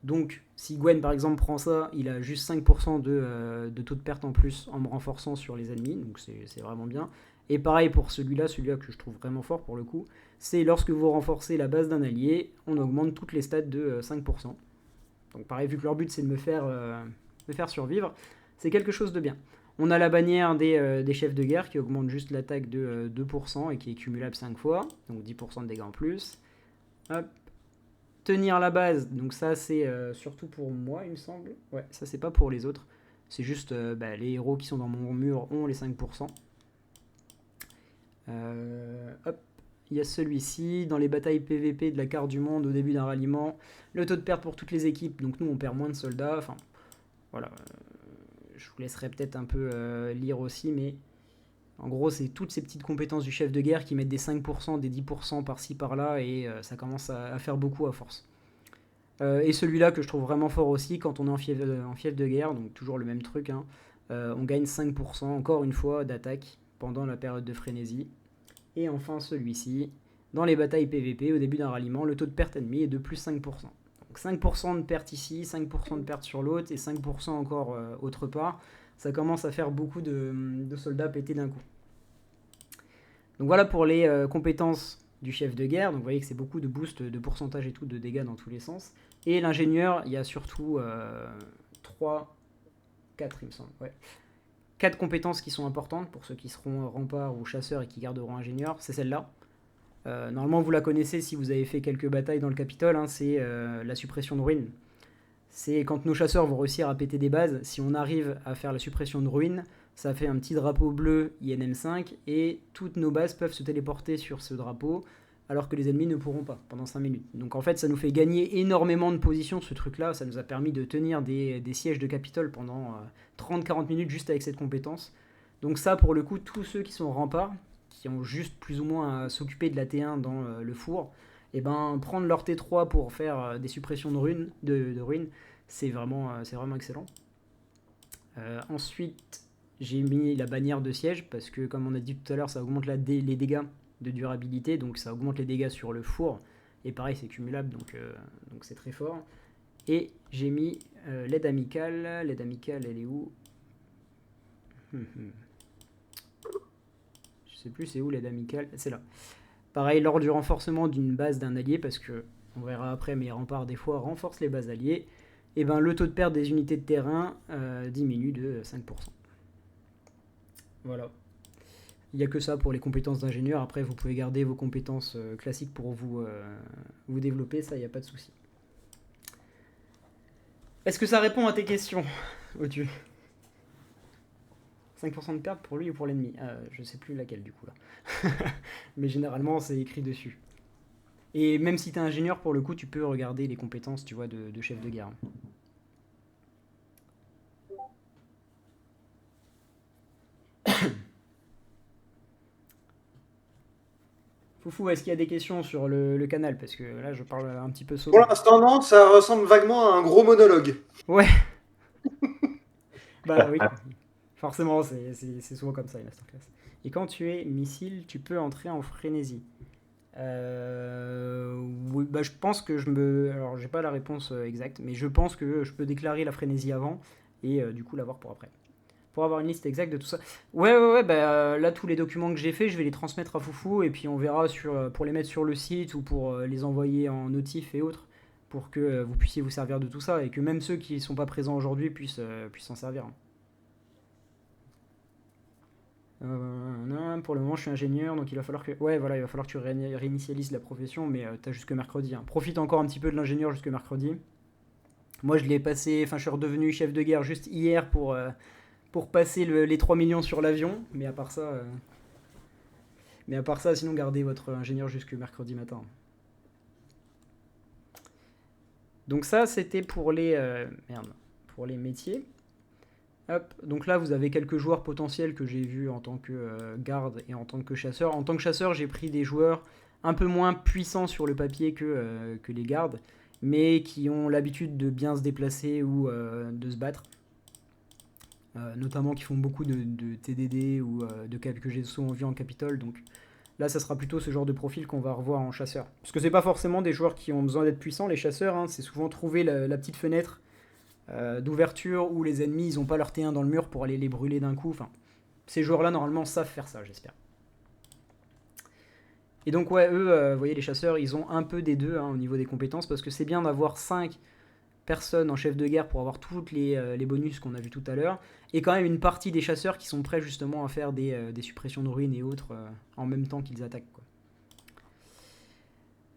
Donc, si Gwen par exemple prend ça, il a juste 5% de taux de perte en plus en me renforçant sur les ennemis, donc c'est vraiment bien. Et pareil pour celui-là que je trouve vraiment fort pour le coup, c'est lorsque vous renforcez la base d'un allié, on augmente toutes les stats de 5%. Donc pareil, vu que leur but c'est de me faire survivre, c'est quelque chose de bien. On a la bannière des chefs de guerre qui augmente juste l'attaque de 2% et qui est cumulable 5 fois, donc 10% de dégâts en plus. Hop. Tenir la base, donc ça c'est surtout pour moi il me semble. Ouais, ça c'est pas pour les autres. C'est juste les héros qui sont dans mon mur ont les 5%. Hop. Il y a celui-ci, dans les batailles PVP de la carte du monde au début d'un ralliement. Le taux de perte pour toutes les équipes, donc nous on perd moins de soldats. Enfin, voilà. Je vous laisserai peut-être un peu lire aussi, mais en gros c'est toutes ces petites compétences du chef de guerre qui mettent des 5%, des 10% par-ci par-là, et ça commence à faire beaucoup à force. Et celui-là que je trouve vraiment fort aussi, quand on est en fief de guerre, donc toujours le même truc, hein, on gagne 5% encore une fois d'attaque pendant la période de frénésie. Et enfin celui-ci, dans les batailles PVP, au début d'un ralliement, le taux de perte ennemi est de plus 5%. Donc 5% de perte ici, 5% de perte sur l'autre, et 5% encore autre part. Ça commence à faire beaucoup de soldats pétés d'un coup. Donc voilà pour les compétences du chef de guerre. Donc vous voyez que c'est beaucoup de boost de pourcentage et tout, de dégâts dans tous les sens. Et l'ingénieur, il y a surtout 4 il me semble, ouais. 4 compétences qui sont importantes pour ceux qui seront remparts ou chasseurs et qui garderont ingénieur, c'est celle-là. Normalement vous la connaissez si vous avez fait quelques batailles dans le Capitole, hein, c'est la suppression de ruines. C'est quand nos chasseurs vont réussir à péter des bases, si on arrive à faire la suppression de ruines, Ça fait un petit drapeau bleu INM5 et toutes nos bases peuvent se téléporter sur ce drapeau alors que les ennemis ne pourront pas pendant 5 minutes. Donc en fait ça nous fait gagner énormément de positions ce truc là, ça nous a permis de tenir des sièges de Capitole pendant 30-40 minutes juste avec cette compétence. Donc ça pour le coup tous ceux qui sont remparts, qui ont juste plus ou moins à s'occuper de la T1 dans le four, et ben prendre leur T3 pour faire des suppressions de ruines, c'est vraiment excellent. Ensuite j'ai mis la bannière de siège parce que comme on a dit tout à l'heure ça augmente les dégâts de durabilité, donc ça augmente les dégâts sur le four, et pareil c'est cumulable, donc c'est très fort. Et j'ai mis l'aide amicale elle est où? Je sais plus c'est où l'aide amicale, c'est là. Pareil lors du renforcement d'une base d'un allié, parce que on verra après mais les remparts des fois renforcent les bases alliées, et ben le taux de perte des unités de terrain diminue de 5%. Voilà. Il n'y a que ça pour les compétences d'ingénieur. Après, vous pouvez garder vos compétences classiques pour vous développer. Ça, il n'y a pas de souci. Est-ce que ça répond à tes questions, Otu? 5% de perte pour lui ou pour l'ennemi? Je sais plus laquelle, du coup, là. Mais généralement, c'est écrit dessus. Et même si tu es ingénieur, pour le coup, tu peux regarder les compétences, tu vois, de chef de guerre. Foufou, est-ce qu'il y a des questions sur le canal? Parce que là, je parle un petit peu solo. Pour l'instant, non, ça ressemble vaguement à un gros monologue. Ouais. Bah oui. Forcément, c'est souvent comme ça, une masterclass. Et quand tu es missile, tu peux entrer en frénésie. Oui, bah je pense que alors, j'ai pas la réponse exacte, mais je pense que je peux déclarer la frénésie avant et du coup l'avoir pour après. Pour avoir une liste exacte de tout ça. Ouais, bah là, tous les documents que j'ai faits, je vais les transmettre à Foufou et puis on verra pour les mettre sur le site ou pour les envoyer en notif et autres pour que vous puissiez vous servir de tout ça et que même ceux qui sont pas présents aujourd'hui puissent s'en servir. Non, pour le moment, je suis ingénieur, donc il va falloir que... Ouais, voilà, il va falloir que tu réinitialises la profession, mais t'as jusque mercredi. Hein. Profite encore un petit peu de l'ingénieur jusque mercredi. Moi, je l'ai passé... Enfin, je suis redevenu chef de guerre juste hier pour passer les 3 millions sur l'avion, mais à part ça... sinon, gardez votre ingénieur jusque mercredi matin. Donc ça, c'était pour les... pour les métiers. Hop, donc là vous avez quelques joueurs potentiels que j'ai vus en tant que garde et en tant que chasseur. En tant que chasseur, j'ai pris des joueurs un peu moins puissants sur le papier que les gardes, mais qui ont l'habitude de bien se déplacer ou de se battre. Notamment qui font beaucoup de TDD ou que j'ai souvent vu en Capitole. Donc là, ça sera plutôt ce genre de profil qu'on va revoir en chasseur. Parce que c'est pas forcément des joueurs qui ont besoin d'être puissants, les chasseurs, hein, c'est souvent trouver la petite fenêtre d'ouverture où les ennemis ils ont pas leur T1 dans le mur pour aller les brûler d'un coup. Enfin, ces joueurs-là normalement savent faire ça, j'espère. Et donc ouais, eux, vous voyez, les chasseurs, ils ont un peu des deux hein, au niveau des compétences, parce que c'est bien d'avoir 5 personnes en chef de guerre pour avoir toutes les bonus qu'on a vu tout à l'heure, et quand même une partie des chasseurs qui sont prêts justement à faire des suppressions de ruines et autres en même temps qu'ils attaquent,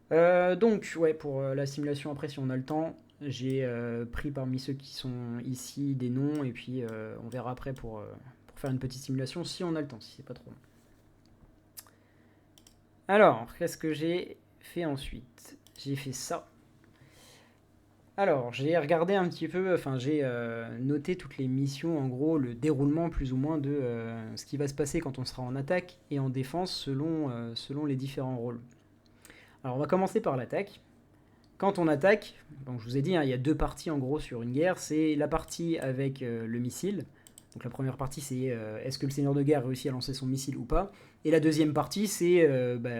quoi. Donc ouais, pour la simulation après si on a le temps, j'ai pris parmi ceux qui sont ici des noms et puis on verra après pour faire une petite simulation si on a le temps, si c'est pas trop long. Alors, qu'est-ce que j'ai fait ensuite? J'ai fait ça. Alors, j'ai regardé un petit peu, enfin j'ai noté toutes les missions, en gros le déroulement plus ou moins de ce qui va se passer quand on sera en attaque et en défense selon les différents rôles. Alors on va commencer par l'attaque. Quand on attaque, donc je vous ai dit, hein, il y a 2 parties en gros sur une guerre. C'est la partie avec le missile. Donc la première partie c'est est-ce que le seigneur de guerre réussit à lancer son missile ou pas. Et la deuxième partie c'est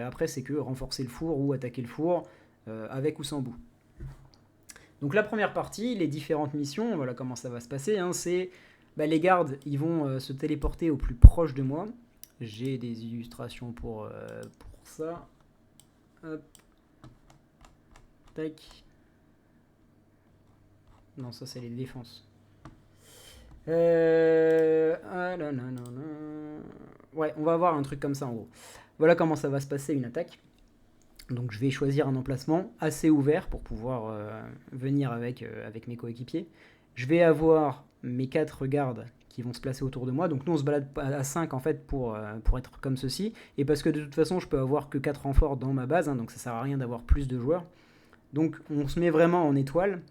après c'est que renforcer le four ou attaquer le four avec ou sans bout. Donc la première partie, les différentes missions, voilà comment ça va se passer. Hein, c'est les gardes, ils vont se téléporter au plus proche de moi. J'ai des illustrations pour ça. Hop. Tac. Non, ça c'est les défenses. Ouais, on va avoir un truc comme ça en gros. Voilà comment ça va se passer une attaque. Donc je vais choisir un emplacement assez ouvert pour pouvoir venir avec mes coéquipiers. Je vais avoir mes 4 gardes qui vont se placer autour de moi. Donc nous on se balade à 5 en fait pour être comme ceci. Et parce que de toute façon je peux avoir que 4 renforts dans ma base, hein, donc ça sert à rien d'avoir plus de joueurs. Donc on se met vraiment en étoile.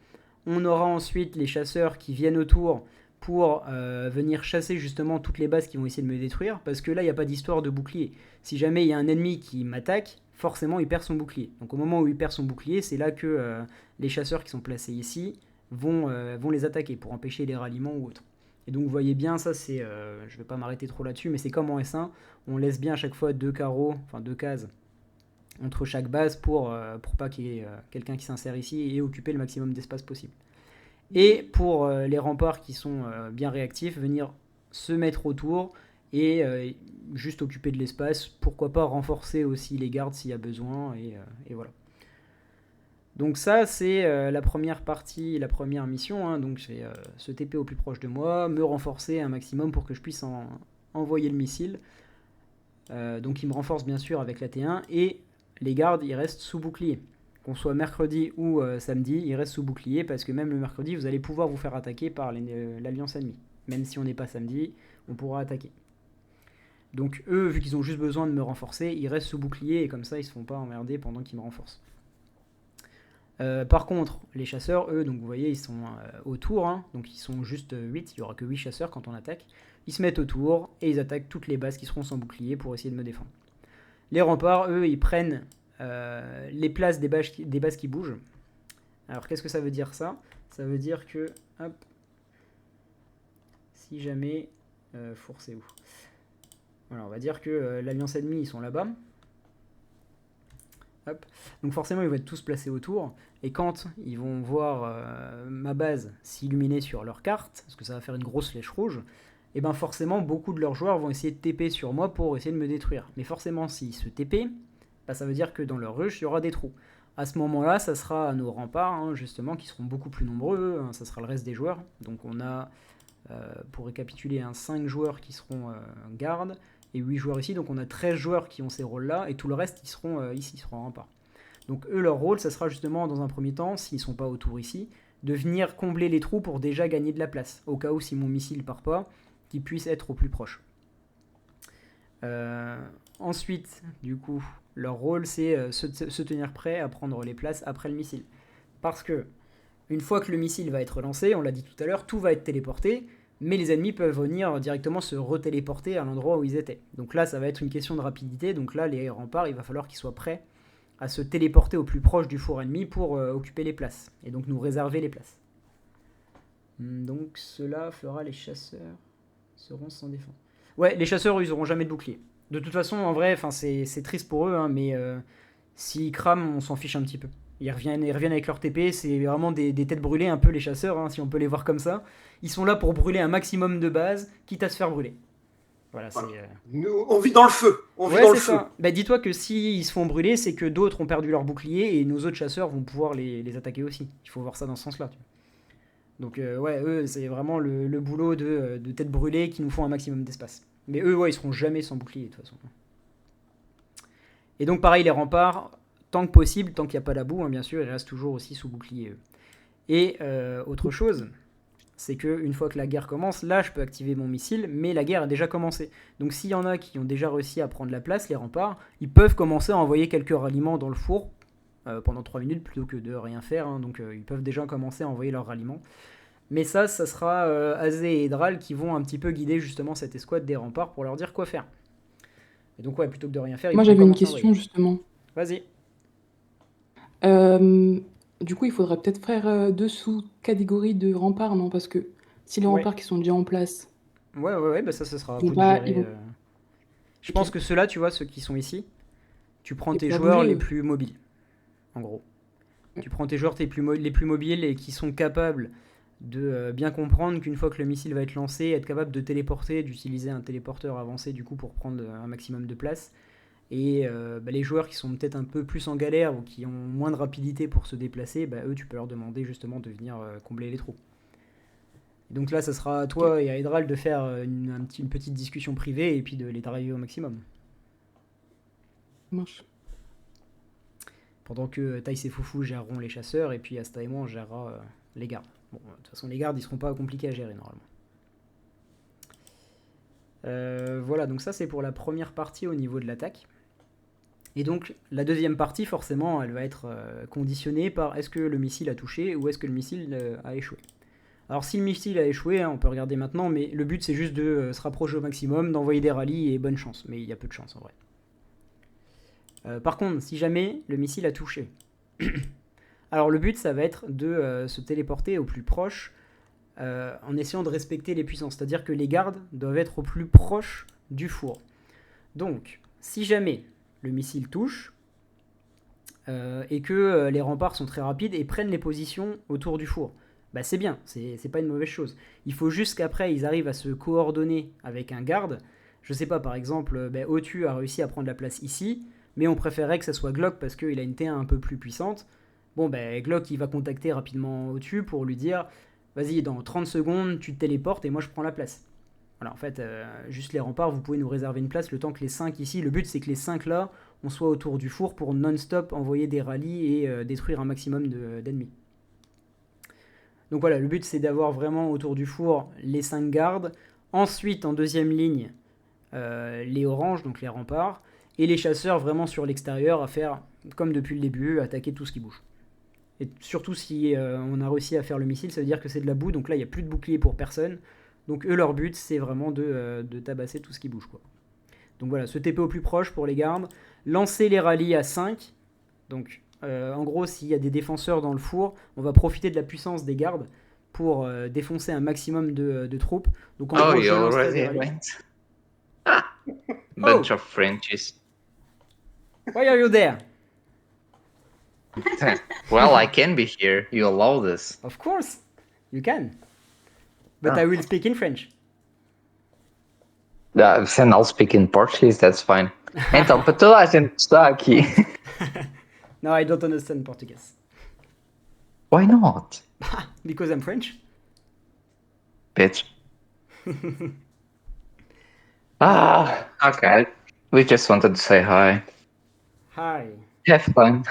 On aura ensuite les chasseurs qui viennent autour pour venir chasser justement toutes les bases qui vont essayer de me détruire. Parce que là il n'y a pas d'histoire de bouclier. Si jamais il y a un ennemi qui m'attaque, forcément il perd son bouclier. Donc au moment où il perd son bouclier, c'est là que les chasseurs qui sont placés ici vont les attaquer pour empêcher les ralliements ou autre. Et donc vous voyez bien, ça c'est, je vais pas m'arrêter trop là-dessus, mais c'est comme en S1, on laisse bien à chaque fois 2 carreaux, enfin 2 cases entre chaque base pour pas qu'il y ait quelqu'un qui s'insère ici et occuper le maximum d'espace possible. Et pour les remparts qui sont bien réactifs, venir se mettre autour et juste occuper de l'espace, pourquoi pas renforcer aussi les gardes s'il y a besoin, et voilà. Donc ça c'est la première partie, la première mission, hein. Donc c'est se TP au plus proche de moi, me renforcer un maximum pour que je puisse envoyer le missile. Donc il me renforce bien sûr avec la T1, et les gardes ils restent sous bouclier. Qu'on soit mercredi ou samedi, ils restent sous bouclier, parce que même le mercredi vous allez pouvoir vous faire attaquer par l'alliance ennemie. Même si on n'est pas samedi, on pourra attaquer. Donc eux, vu qu'ils ont juste besoin de me renforcer, ils restent sous bouclier, et comme ça ils se font pas emmerder pendant qu'ils me renforcent. Par contre, les chasseurs, eux, donc vous voyez, ils sont autour, hein, donc ils sont juste 8, il n'y aura que 8 chasseurs quand on attaque. Ils se mettent autour et ils attaquent toutes les bases qui seront sans bouclier pour essayer de me défendre. Les remparts, eux, ils prennent les places des bases qui bougent. Alors qu'est-ce que ça veut dire ça ? Ça veut dire que, hop, si jamais, four c'est où ? Voilà, on va dire que l'alliance ennemie, ils sont là-bas. Hop. Donc forcément ils vont être tous placés autour, et quand ils vont voir ma base s'illuminer sur leur carte, parce que ça va faire une grosse flèche rouge, et ben forcément beaucoup de leurs joueurs vont essayer de TP sur moi pour essayer de me détruire. Mais forcément s'ils se TP, bah, ça veut dire que dans leur rush il y aura des trous. À ce moment-là, ça sera nos remparts, hein, justement, qui seront beaucoup plus nombreux, hein, ça sera le reste des joueurs. Donc on a, pour récapituler, 5 joueurs qui seront gardes, et 8 joueurs ici, donc on a 13 joueurs qui ont ces rôles-là, et tout le reste, ils seront ici, ils seront en rempart. Donc eux, leur rôle, ça sera justement, dans un premier temps, s'ils ne sont pas autour ici, de venir combler les trous pour déjà gagner de la place, au cas où, si mon missile part pas, qu'ils puissent être au plus proche. Ensuite, du coup, leur rôle, c'est se tenir prêt à prendre les places après le missile. Parce que, une fois que le missile va être lancé, on l'a dit tout à l'heure, tout va être téléporté, mais les ennemis peuvent venir directement se retéléporter à l'endroit où ils étaient. Donc là, ça va être une question de rapidité. Donc là, les remparts, il va falloir qu'ils soient prêts à se téléporter au plus proche du four ennemi pour occuper les places. Et donc nous réserver les places. Donc cela fera les chasseurs seront sans défense. Ouais, les chasseurs, ils n'auront jamais de bouclier. De toute façon, en vrai, c'est triste pour eux, hein, mais s'ils crament, on s'en fiche un petit peu. Ils reviennent avec leur TP, c'est vraiment des têtes brûlées, un peu les chasseurs, hein, si on peut les voir comme ça. Ils sont là pour brûler un maximum de bases, quitte à se faire brûler. Voilà, Voilà. c'est... Nous, on vit dans le feu. On vit Ouais, dans c'est le feu. ça. Bah, dis-toi que s'ils se font brûler, c'est que d'autres ont perdu leur bouclier et nos autres chasseurs vont pouvoir les attaquer aussi. Il faut voir ça dans ce sens-là. Tu vois. Donc, ouais, eux, c'est vraiment le boulot de têtes brûlées qui nous font un maximum d'espace. Mais eux, ouais, ils seront jamais sans bouclier, de toute façon. Et donc, pareil, les remparts, tant que possible, tant qu'il n'y a pas la boue, hein, bien sûr, ils restent toujours aussi sous bouclier, eux. Et autre chose, c'est qu'une fois que la guerre commence, là, je peux activer mon missile, mais la guerre a déjà commencé. Donc, s'il y en a qui ont déjà réussi à prendre la place, les remparts, ils peuvent commencer à envoyer quelques ralliements dans le four pendant 3 minutes plutôt que de rien faire. Hein, donc, ils peuvent déjà commencer à envoyer leurs ralliements. Mais ça sera Azé et Edral qui vont un petit peu guider justement cette escouade des remparts pour leur dire quoi faire. Et donc, ouais, plutôt que de rien faire, ils Moi, vont j'avais une commencer à question envoyer. justement. Vas-y. Du coup, il faudrait peut-être faire 2 sous-catégories de remparts, non? Parce que si les Ouais. remparts qui sont déjà en place, Ouais, bah ça sera à ils vous vont de pas, gérer. ils vont... Je Ok. pense que ceux-là, tu vois, ceux qui sont ici, tu prends Ils tes vont joueurs bouger, les eux. plus mobiles, en gros. Ouais. Tu prends tes joueurs les plus mobiles et qui sont capables de bien comprendre qu'une fois que le missile va être lancé, être capable de téléporter, d'utiliser un téléporteur avancé du coup pour prendre un maximum de place. Et bah, les joueurs qui sont peut-être un peu plus en galère ou qui ont moins de rapidité pour se déplacer, bah, eux, tu peux leur demander justement de venir combler les trous. Et donc là, ça sera à toi et à Hydral de faire une petite discussion privée et puis de les driver au maximum. Ça marche. Pendant que Taïs et Foufou géreront les chasseurs et puis Asta et moi on gérera les gardes. Bon, de toute façon, les gardes ils seront pas compliqués à gérer normalement. Voilà, donc ça c'est pour la première partie au niveau de l'attaque. Et donc la deuxième partie, forcément, elle va être conditionnée par est-ce que le missile a touché ou est-ce que le missile a échoué. Alors si le missile a échoué, hein, on peut regarder maintenant, mais le but c'est juste de se rapprocher au maximum, d'envoyer des rallyes et bonne chance. Mais il y a peu de chance en vrai. Par contre, si jamais le missile a touché, alors le but ça va être de se téléporter au plus proche en essayant de respecter les puissances. C'est-à-dire que les gardes doivent être au plus proche du four. Donc, si jamais le missile touche et que les remparts sont très rapides et prennent les positions autour du four, bah c'est bien, c'est pas une mauvaise chose. Il faut juste qu'après ils arrivent à se coordonner avec un garde. Je sais pas, par exemple, Otu a réussi à prendre la place ici, mais on préférait que ça soit Glock parce qu'il a une T1 un peu plus puissante. Bon, Glock il va contacter rapidement Otu pour lui dire vas-y, dans 30 secondes, tu te téléportes et moi je prends la place. Voilà, en fait, juste les remparts, vous pouvez nous réserver une place le temps que les 5 ici. Le but c'est que les 5 là, on soit autour du four pour non-stop envoyer des rallyes et détruire un maximum d'ennemis. Donc voilà, le but c'est d'avoir vraiment autour du four les 5 gardes. Ensuite, en deuxième ligne, les oranges, donc les remparts. Et les chasseurs vraiment sur l'extérieur à faire, comme depuis le début, attaquer tout ce qui bouge. Et surtout si on a réussi à faire le missile, ça veut dire que c'est de la boue, donc là il n'y a plus de bouclier pour personne. Donc eux leur but c'est vraiment de tabasser tout ce qui bouge, quoi. Donc voilà, se TP au plus proche pour les gardes. Lancer les rallyes à 5. Donc en gros s'il y a des défenseurs dans le four, on va profiter de la puissance des gardes pour défoncer un maximum de troupes. Donc en Oh, gros je you lancerai des already rallyes. went. Bunch of Frenchies. Why are you there? Well, I can be here. You allow this. Of course, you can. But Ah. I will speak in French. Then I'll speak in Portuguese, that's fine. Então, para toda a gente que está aqui. No, I don't understand Portuguese. Why not? Because I'm French. Bitch. Okay. We just wanted to say hi. Hi. Have fun.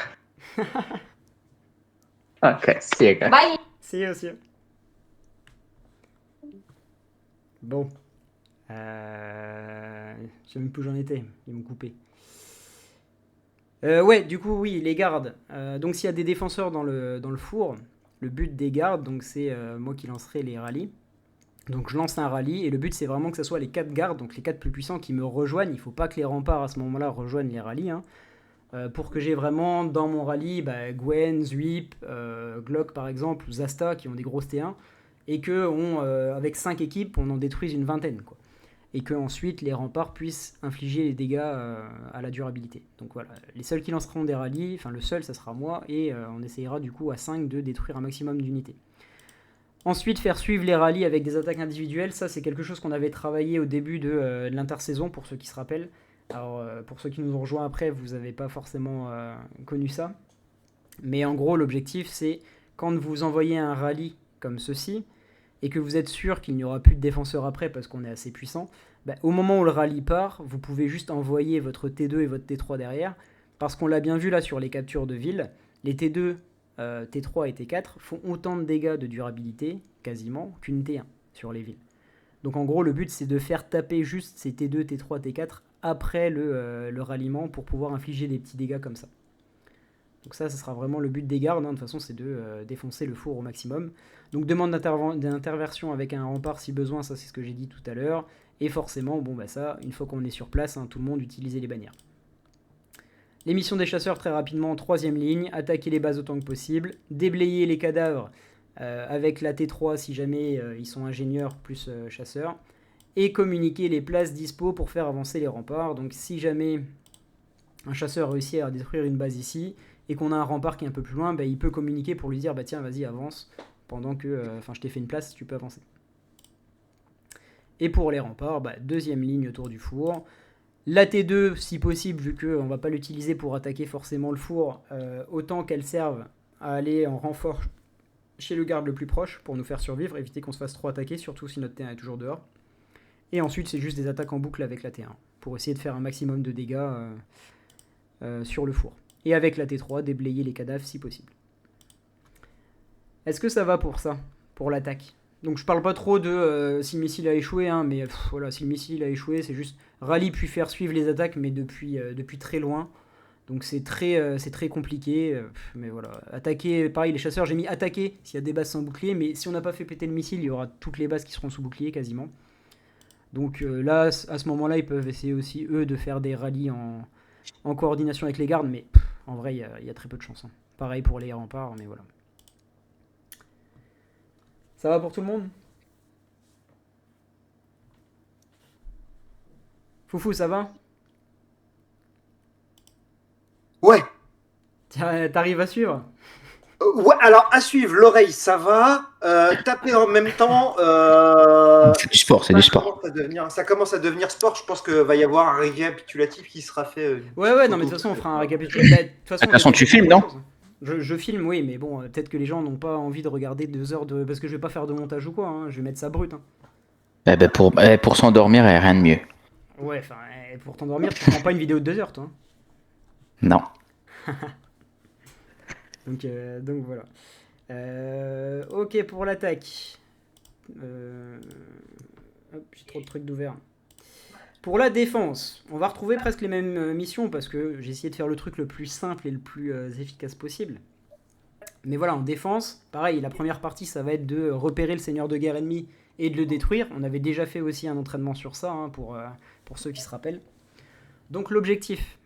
Okay, see you guys. Bye. See you, see you. Bon. Je sais même plus où j'en étais. Ils m'ont coupé. Ouais, du coup, oui, les gardes. Donc, s'il y a des défenseurs dans le four, le but des gardes, donc c'est moi qui lancerai les rallyes. Donc, je lance un rallye et le but, c'est vraiment que ce soit les 4 gardes, donc les 4 plus puissants qui me rejoignent. Il ne faut pas que les remparts à ce moment-là rejoignent les rallyes. Hein. Pour que j'ai vraiment dans mon rallye Gwen, Zwip, Glock par exemple, ou Zasta qui ont des grosses T1 et que avec 5 équipes on en détruise une vingtaine, quoi. Et que ensuite les remparts puissent infliger les dégâts à la durabilité. Donc voilà, les seuls qui lanceront des rallyes, enfin le seul ça sera moi et on essayera du coup à 5 de détruire un maximum d'unités. Ensuite faire suivre les rallyes avec des attaques individuelles, ça c'est quelque chose qu'on avait travaillé au début de l'intersaison pour ceux qui se rappellent. Alors, pour ceux qui nous ont rejoints après, vous n'avez pas forcément connu ça. Mais en gros, l'objectif, c'est quand vous envoyez un rallye comme ceci, et que vous êtes sûr qu'il n'y aura plus de défenseurs après parce qu'on est assez puissant, au moment où le rallye part, vous pouvez juste envoyer votre T2 et votre T3 derrière, parce qu'on l'a bien vu là sur les captures de ville, les T2, T3 et T4 font autant de dégâts de durabilité, quasiment, qu'une T1 sur les villes. Donc en gros, le but, c'est de faire taper juste ces T2, T3, T4 après le ralliement pour pouvoir infliger des petits dégâts comme ça. Donc ça sera vraiment le but des gardes, hein. De toute façon c'est de défoncer le four au maximum. Donc demande d'interversion avec un rempart si besoin, ça c'est ce que j'ai dit tout à l'heure. Et forcément, ça, une fois qu'on est sur place, hein, tout le monde utilise les bannières. Les missions des chasseurs très rapidement en troisième ligne, attaquer les bases autant que possible, déblayer les cadavres avec la T3 si jamais ils sont ingénieurs plus chasseurs, et communiquer les places dispo pour faire avancer les remparts. Donc si jamais un chasseur réussit à détruire une base ici, et qu'on a un rempart qui est un peu plus loin, il peut communiquer pour lui dire tiens vas-y avance, pendant que je t'ai fait une place, tu peux avancer. Et pour les remparts, deuxième ligne autour du four. La T2 si possible, vu qu'on ne va pas l'utiliser pour attaquer forcément le four, autant qu'elle serve à aller en renfort chez le garde le plus proche pour nous faire survivre, éviter qu'on se fasse trop attaquer, surtout si notre T1 est toujours dehors. Et ensuite, c'est juste des attaques en boucle avec la T1, pour essayer de faire un maximum de dégâts sur le four. Et avec la T3, déblayer les cadavres si possible. Est-ce que ça va pour ça, pour l'attaque? Donc je parle pas trop de si le missile a échoué, hein, mais voilà, si le missile a échoué, c'est juste rallye puis faire suivre les attaques, mais depuis très loin. Donc c'est très compliqué, mais voilà. Attaquer, pareil, les chasseurs, j'ai mis attaquer s'il y a des bases sans bouclier, mais si on n'a pas fait péter le missile, il y aura toutes les bases qui seront sous bouclier quasiment. Donc là, à ce moment-là, ils peuvent essayer aussi, eux, de faire des rallyes en coordination avec les gardes, mais en vrai, il y a très peu de chance. Hein. Pareil pour les remparts, mais voilà. Ça va pour tout le monde? Foufou, ça va? Ouais. T'arrives à suivre? Ouais, alors à suivre, l'oreille, ça va. Taper en même temps. C'est du sport, c'est du sport. Ça commence à devenir sport. Je pense qu'il va y avoir un récapitulatif qui sera fait. Ouais, non, mais de toute façon, on fera un récapitulatif. De toute façon, tu filmes, non? Je filme, oui, mais bon, peut-être que les gens n'ont pas envie de regarder 2 heures de. Parce que je vais pas faire de montage ou quoi, hein, je vais mettre ça brut. Hein. Pour s'endormir, il n'y a rien de mieux. Ouais, enfin, pour t'endormir, tu prends pas une vidéo de 2 heures, toi. Hein. Non. Donc voilà. Ok pour l'attaque. J'ai trop de trucs d'ouvert. Pour la défense, on va retrouver presque les mêmes missions parce que j'ai essayé de faire le truc le plus simple et le plus efficace possible. Mais voilà, en défense, pareil, la première partie, ça va être de repérer le seigneur de guerre ennemi et de le détruire. On avait déjà fait aussi un entraînement sur ça, hein, pour ceux qui se rappellent. Donc l'objectif,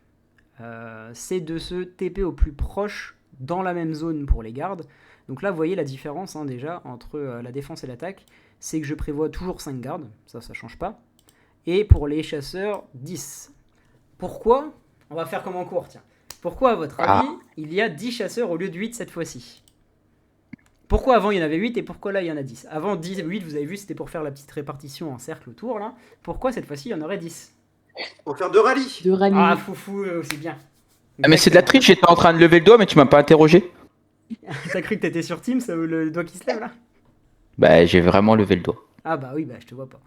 c'est de se TP au plus proche dans la même zone pour les gardes. Donc là, vous voyez la différence hein, déjà entre la défense et l'attaque. C'est que je prévois toujours 5 gardes, ça change pas. Et pour les chasseurs, 10. Pourquoi? On va faire comme en cours, tiens. Pourquoi, à votre avis, il y a 10 chasseurs au lieu de 8 cette fois-ci? Pourquoi avant il y en avait 8 et pourquoi là il y en a 10? Avant 10 et 8, vous avez vu, c'était pour faire la petite répartition en cercle autour là. Pourquoi cette fois-ci il y en aurait 10? Pour faire 2 rallyes. Ah, foufou, c'est bien. Ah, mais c'est de la triche, j'étais en train de lever le doigt, mais tu m'as pas interrogé. T'as cru que t'étais sur Teams, le doigt qui se lève là? Bah, j'ai vraiment levé le doigt. Ah bah oui, bah je te vois pas.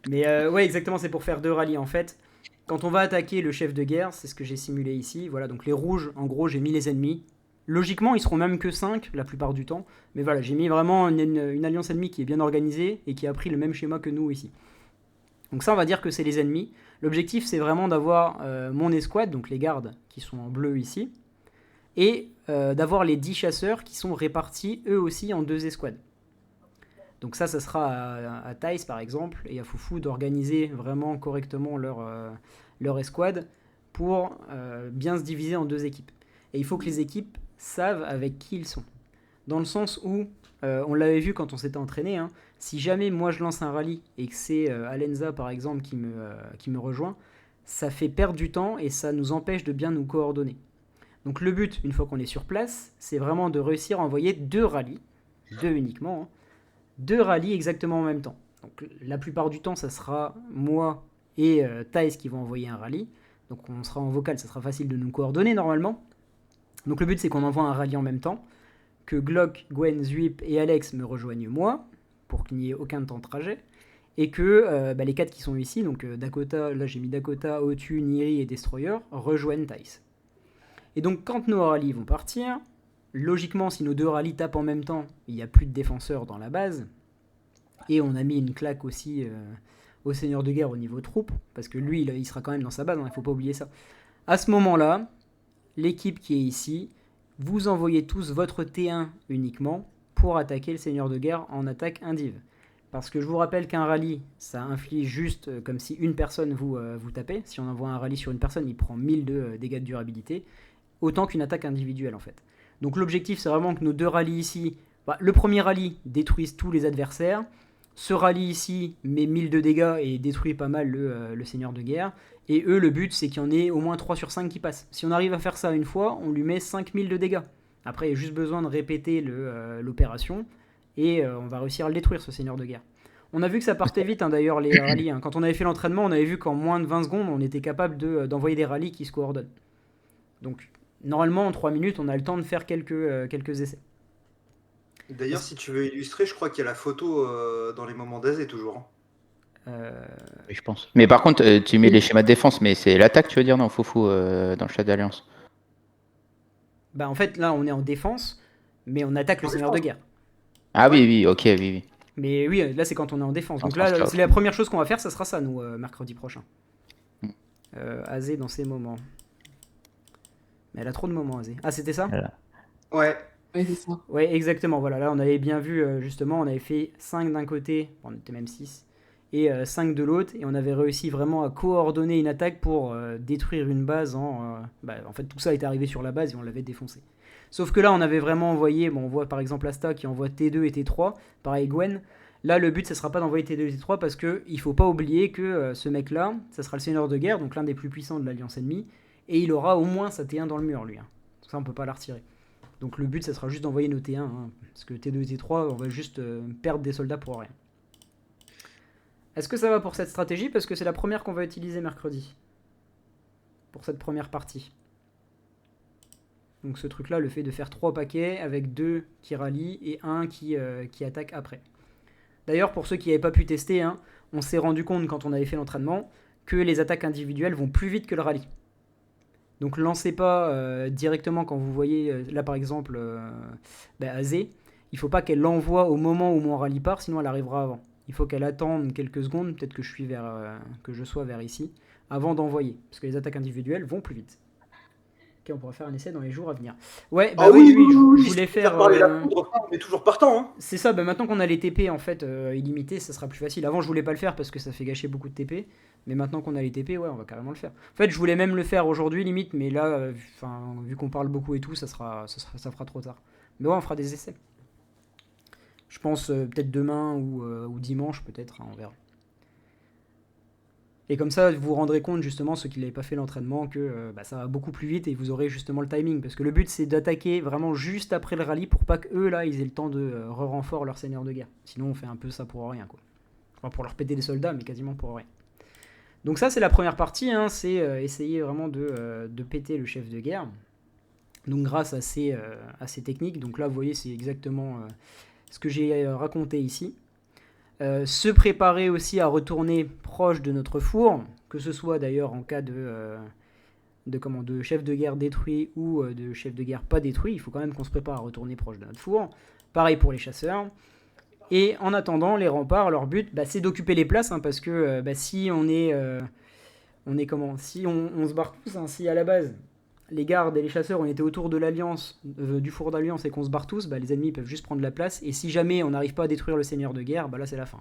Mais ouais, exactement, c'est pour faire 2 rallyes en fait. Quand on va attaquer le chef de guerre, c'est ce que j'ai simulé ici. Voilà, donc les rouges, en gros, j'ai mis les ennemis. Logiquement, ils seront même que 5 la plupart du temps. Mais voilà, j'ai mis vraiment une alliance ennemie qui est bien organisée et qui a pris le même schéma que nous ici. Donc ça, on va dire que c'est les ennemis. L'objectif, c'est vraiment d'avoir mon escouade, donc les gardes qui sont en bleu ici, et d'avoir les 10 chasseurs qui sont répartis eux aussi en 2 escouades. Donc ça sera à Thaïs par exemple et à Foufou d'organiser vraiment correctement leur escouade pour bien se diviser en 2 équipes. Et il faut que les équipes savent avec qui ils sont. Dans le sens où, on l'avait vu quand on s'était entraîné, hein, si jamais moi je lance un rallye et que c'est Alenza par exemple qui me rejoint, ça fait perdre du temps et ça nous empêche de bien nous coordonner. Donc le but, une fois qu'on est sur place, c'est vraiment de réussir à envoyer 2 rallyes, 2 uniquement, hein, 2 rallyes exactement en même temps. Donc la plupart du temps, ça sera moi et Thaïs qui vont envoyer un rallye. Donc on sera en vocal, ça sera facile de nous coordonner normalement. Donc le but, c'est qu'on envoie un rallye en même temps, que Glock, Gwen, Zwip et Alex me rejoignent moi, pour qu'il n'y ait aucun temps de trajet, et que les 4 qui sont ici, donc Dakota, là j'ai mis Dakota, Otu, Niri et Destroyer, rejoignent Thaïs. Et donc quand nos rallyes vont partir, logiquement si nos 2 rallyes tapent en même temps, il n'y a plus de défenseurs dans la base, et on a mis une claque aussi au seigneur de guerre au niveau troupe, parce que lui il sera quand même dans sa base, il ne faut pas oublier ça. À ce moment-là, l'équipe qui est ici, vous envoyez tous votre T1 uniquement pour attaquer le seigneur de guerre en attaque indiv. Parce que je vous rappelle qu'un rallye, ça inflige juste comme si une personne vous tapait. Si on envoie un rallye sur une personne, il prend 1000 de dégâts de durabilité, autant qu'une attaque individuelle en fait. Donc l'objectif, c'est vraiment que nos 2 rallyes ici, le premier rallye détruise tous les adversaires, ce rallye ici met 1000 de dégâts et détruit pas mal le seigneur de guerre, et eux, le but, c'est qu'il y en ait au moins 3 sur 5 qui passent. Si on arrive à faire ça une fois, on lui met 5000 de dégâts. Après, il y a juste besoin de répéter l'opération, et on va réussir à le détruire, ce seigneur de guerre. On a vu que ça partait vite, hein, d'ailleurs, les rallyes. Hein. Quand on avait fait l'entraînement, on avait vu qu'en moins de 20 secondes, on était capable d'envoyer des rallyes qui se coordonnent. Donc, normalement, en 3 minutes, on a le temps de faire quelques essais. D'ailleurs, si tu veux illustrer, je crois qu'il y a la photo dans les moments d'Azé toujours. Oui, je pense. Mais par contre, tu mets les schémas de défense, mais c'est l'attaque, tu veux dire, non, Foufou, dans le chat d'Alliance? Bah en fait, là, on est en défense, mais on attaque le seigneur de guerre. Ah oui, ok, oui. Mais oui, là c'est quand on est en défense. En Donc là, transfer. c'est la première chose qu'on va faire, ça sera ça, nous, mercredi prochain. Mm. Azé dans ses moments. Mais elle a trop de moments, Azé. Ah, c'était ça? Voilà. Ouais. Ouais, c'est ça. Ouais, exactement. Voilà, là on avait bien vu, justement, on avait fait 5 d'un côté, bon, on était même 6, et 5 de l'autre, et on avait réussi vraiment à coordonner une attaque pour détruire une base en fait, tout ça est arrivé sur la base et on l'avait défoncé. Sauf que là, on avait vraiment envoyé, bon, on voit par exemple Asta qui envoie T2 et T3, pareil Gwen. Là, le but, ça sera pas d'envoyer T2 et T3 parce que il faut pas oublier que ce mec-là, ça sera le seigneur de guerre, donc l'un des plus puissants de l'alliance ennemie, et il aura au moins sa T1 dans le mur, lui. Hein. Ça, on peut pas la retirer. Donc le but, ça sera juste d'envoyer nos T1, hein, parce que T2 et T3, on va juste perdre des soldats pour rien. Est-ce que ça va pour cette stratégie? Parce que c'est la première qu'on va utiliser mercredi. Pour cette première partie. Donc ce truc-là, le fait de faire 3 paquets avec 2 qui rallient et 1 qui attaque après. D'ailleurs, pour ceux qui n'avaient pas pu tester, hein, on s'est rendu compte quand on avait fait l'entraînement que les attaques individuelles vont plus vite que le rallye. Donc lancez pas directement quand vous voyez, là par exemple, Azé, il faut pas qu'elle l'envoie au moment où mon rallye part, sinon elle arrivera avant. Il faut qu'elle attende quelques secondes, peut-être que je sois vers ici, avant d'envoyer, parce que les attaques individuelles vont plus vite. Ok, on pourra faire un essai dans les jours à venir. Ouais, bah oui, je voulais faire... parler la poudre, on est toujours partant. Hein. C'est ça, bah maintenant qu'on a les TP en fait illimités, ça sera plus facile. Avant, je voulais pas le faire parce que ça fait gâcher beaucoup de TP. Mais maintenant qu'on a les TP, ouais, on va carrément le faire. En fait, je voulais même le faire aujourd'hui, limite, mais là, vu qu'on parle beaucoup et tout, ça fera trop tard. Mais ouais, on fera des essais. Je pense peut-être demain ou dimanche, peut-être, hein, on verra. Et comme ça, vous vous rendrez compte, justement, ceux qui n'avaient pas fait l'entraînement, que ça va beaucoup plus vite et vous aurez justement le timing. Parce que le but, c'est d'attaquer vraiment juste après le rallye pour pas qu'eux, là, ils aient le temps de re-renfort leur seigneur de guerre. Sinon, on fait un peu ça pour rien, quoi. Enfin, pour leur péter des soldats, mais quasiment pour rien. Donc ça, c'est la première partie, hein, c'est essayer vraiment de péter le chef de guerre. Donc grâce à ces techniques, donc là, vous voyez, c'est exactement ce que j'ai raconté ici. Se préparer aussi à retourner proche de notre four, que ce soit d'ailleurs en cas de chef de guerre détruit ou de chef de guerre pas détruit, il faut quand même qu'on se prépare à retourner proche de notre four. Pareil pour les chasseurs. Et en attendant, les remparts, leur but, c'est d'occuper les places, hein, parce que si on est si on se barre tous, hein, si à la base les gardes et les chasseurs on était autour de l'alliance, du four d'alliance et qu'on se barre tous, les ennemis peuvent juste prendre la place. Et si jamais on n'arrive pas à détruire le seigneur de guerre, là c'est la fin.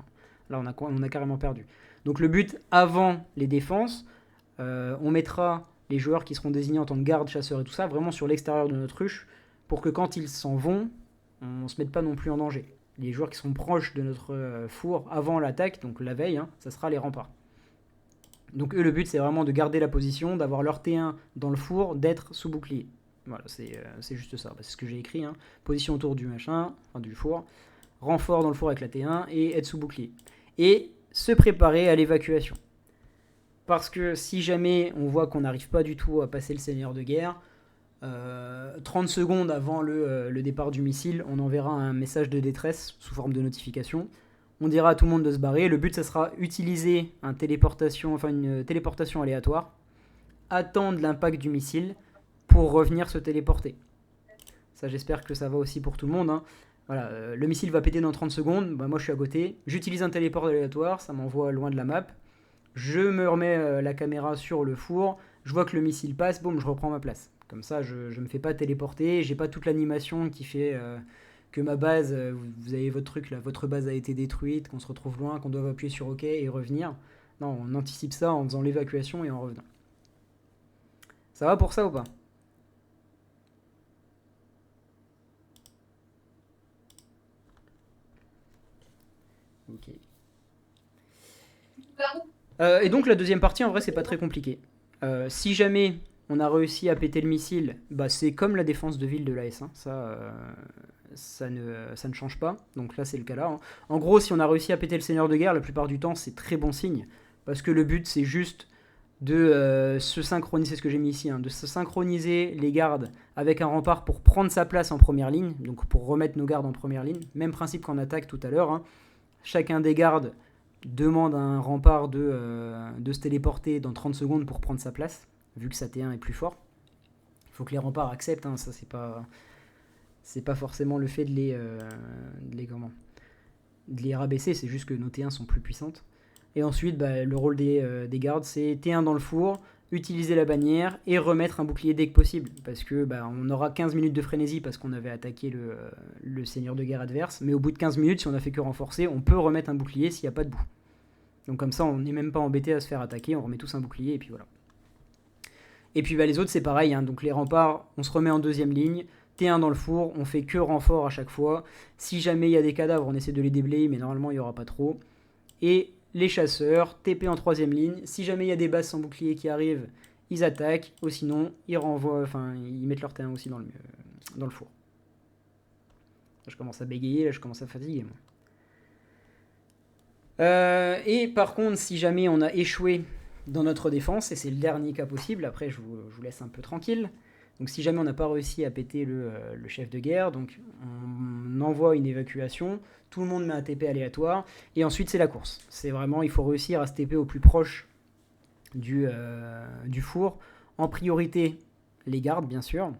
Là on a carrément perdu. Donc le but, avant les défenses, on mettra les joueurs qui seront désignés en tant que gardes, chasseurs et tout ça, vraiment sur l'extérieur de notre ruche, pour que quand ils s'en vont, on se mette pas non plus en danger. Les joueurs qui seront proches de notre four avant l'attaque, donc la veille, hein, ça sera les remparts. Donc eux, le but, c'est vraiment de garder la position, d'avoir leur T1 dans le four, d'être sous bouclier. Voilà, c'est juste ça. C'est ce que j'ai écrit. Hein. Position autour du du four, renfort dans le four avec la T1 et être sous bouclier. Et se préparer à l'évacuation. Parce que si jamais on voit qu'on n'arrive pas du tout à passer le seigneur de guerre, 30 secondes avant le départ du missile, on enverra un message de détresse sous forme de notification. On dira à tout le monde de se barrer. Le but, ça sera utiliser une téléportation aléatoire, attendre l'impact du missile pour revenir se téléporter. Ça, j'espère que ça va aussi pour tout le monde. Hein. Voilà, le missile va péter dans 30 secondes. Moi, je suis à côté. J'utilise un téléport aléatoire. Ça m'envoie loin de la map. Je me remets la caméra sur le four. Je vois que le missile passe. Boum, je reprends ma place. Comme ça, je ne me fais pas téléporter. J'ai pas toute l'animation qui fait que ma base, vous avez votre truc là, votre base a été détruite, qu'on se retrouve loin, qu'on doit appuyer sur OK et revenir. Non, on anticipe ça en faisant l'évacuation et en revenant. Ça va pour ça ou pas? Ok. Et donc la deuxième partie, en vrai, c'est pas très compliqué. Si jamais on a réussi à péter le missile, c'est comme la défense de ville de l'AS. Hein. Ça ne change pas. Donc là, c'est le cas là. Hein. En gros, si on a réussi à péter le seigneur de guerre, la plupart du temps, c'est très bon signe. Parce que le but, c'est juste de se synchroniser, c'est ce que j'ai mis ici, hein, de se synchroniser les gardes avec un rempart pour prendre sa place en première ligne. Donc pour remettre nos gardes en première ligne. Même principe qu'en attaque tout à l'heure. Hein. Chacun des gardes demande à un rempart de se téléporter dans 30 secondes pour prendre sa place, vu que sa T1 est plus fort. Il faut que les remparts acceptent, hein, ça c'est pas forcément le fait de les de les rabaisser, c'est juste que nos T1 sont plus puissantes. Et ensuite, le rôle des gardes, c'est T1 dans le four, utiliser la bannière et remettre un bouclier dès que possible. Parce que on aura 15 minutes de frénésie parce qu'on avait attaqué le seigneur de guerre adverse. Mais au bout de 15 minutes, si on a fait que renforcer, on peut remettre un bouclier s'il n'y a pas de boue. Donc comme ça, on n'est même pas embêté à se faire attaquer, on remet tous un bouclier et puis voilà. Et puis les autres, c'est pareil, hein. Donc les remparts, on se remet en deuxième ligne, T1 dans le four, on fait que renfort à chaque fois. Si jamais il y a des cadavres, on essaie de les déblayer, mais normalement il n'y aura pas trop. Et les chasseurs, TP en troisième ligne, si jamais il y a des bases sans bouclier qui arrivent, ils attaquent, ou sinon ils renvoient, ils mettent leur T1 aussi dans le four. Là, je commence à bégayer, là je commence à fatiguer moi. Et par contre, si jamais on a échoué dans notre défense, et c'est le dernier cas possible, après je vous laisse un peu tranquille, donc si jamais on n'a pas réussi à péter le chef de guerre, donc on envoie une évacuation, tout le monde met un TP aléatoire, et ensuite c'est la course. C'est vraiment, il faut réussir à se TP au plus proche du four, en priorité les gardes bien sûr,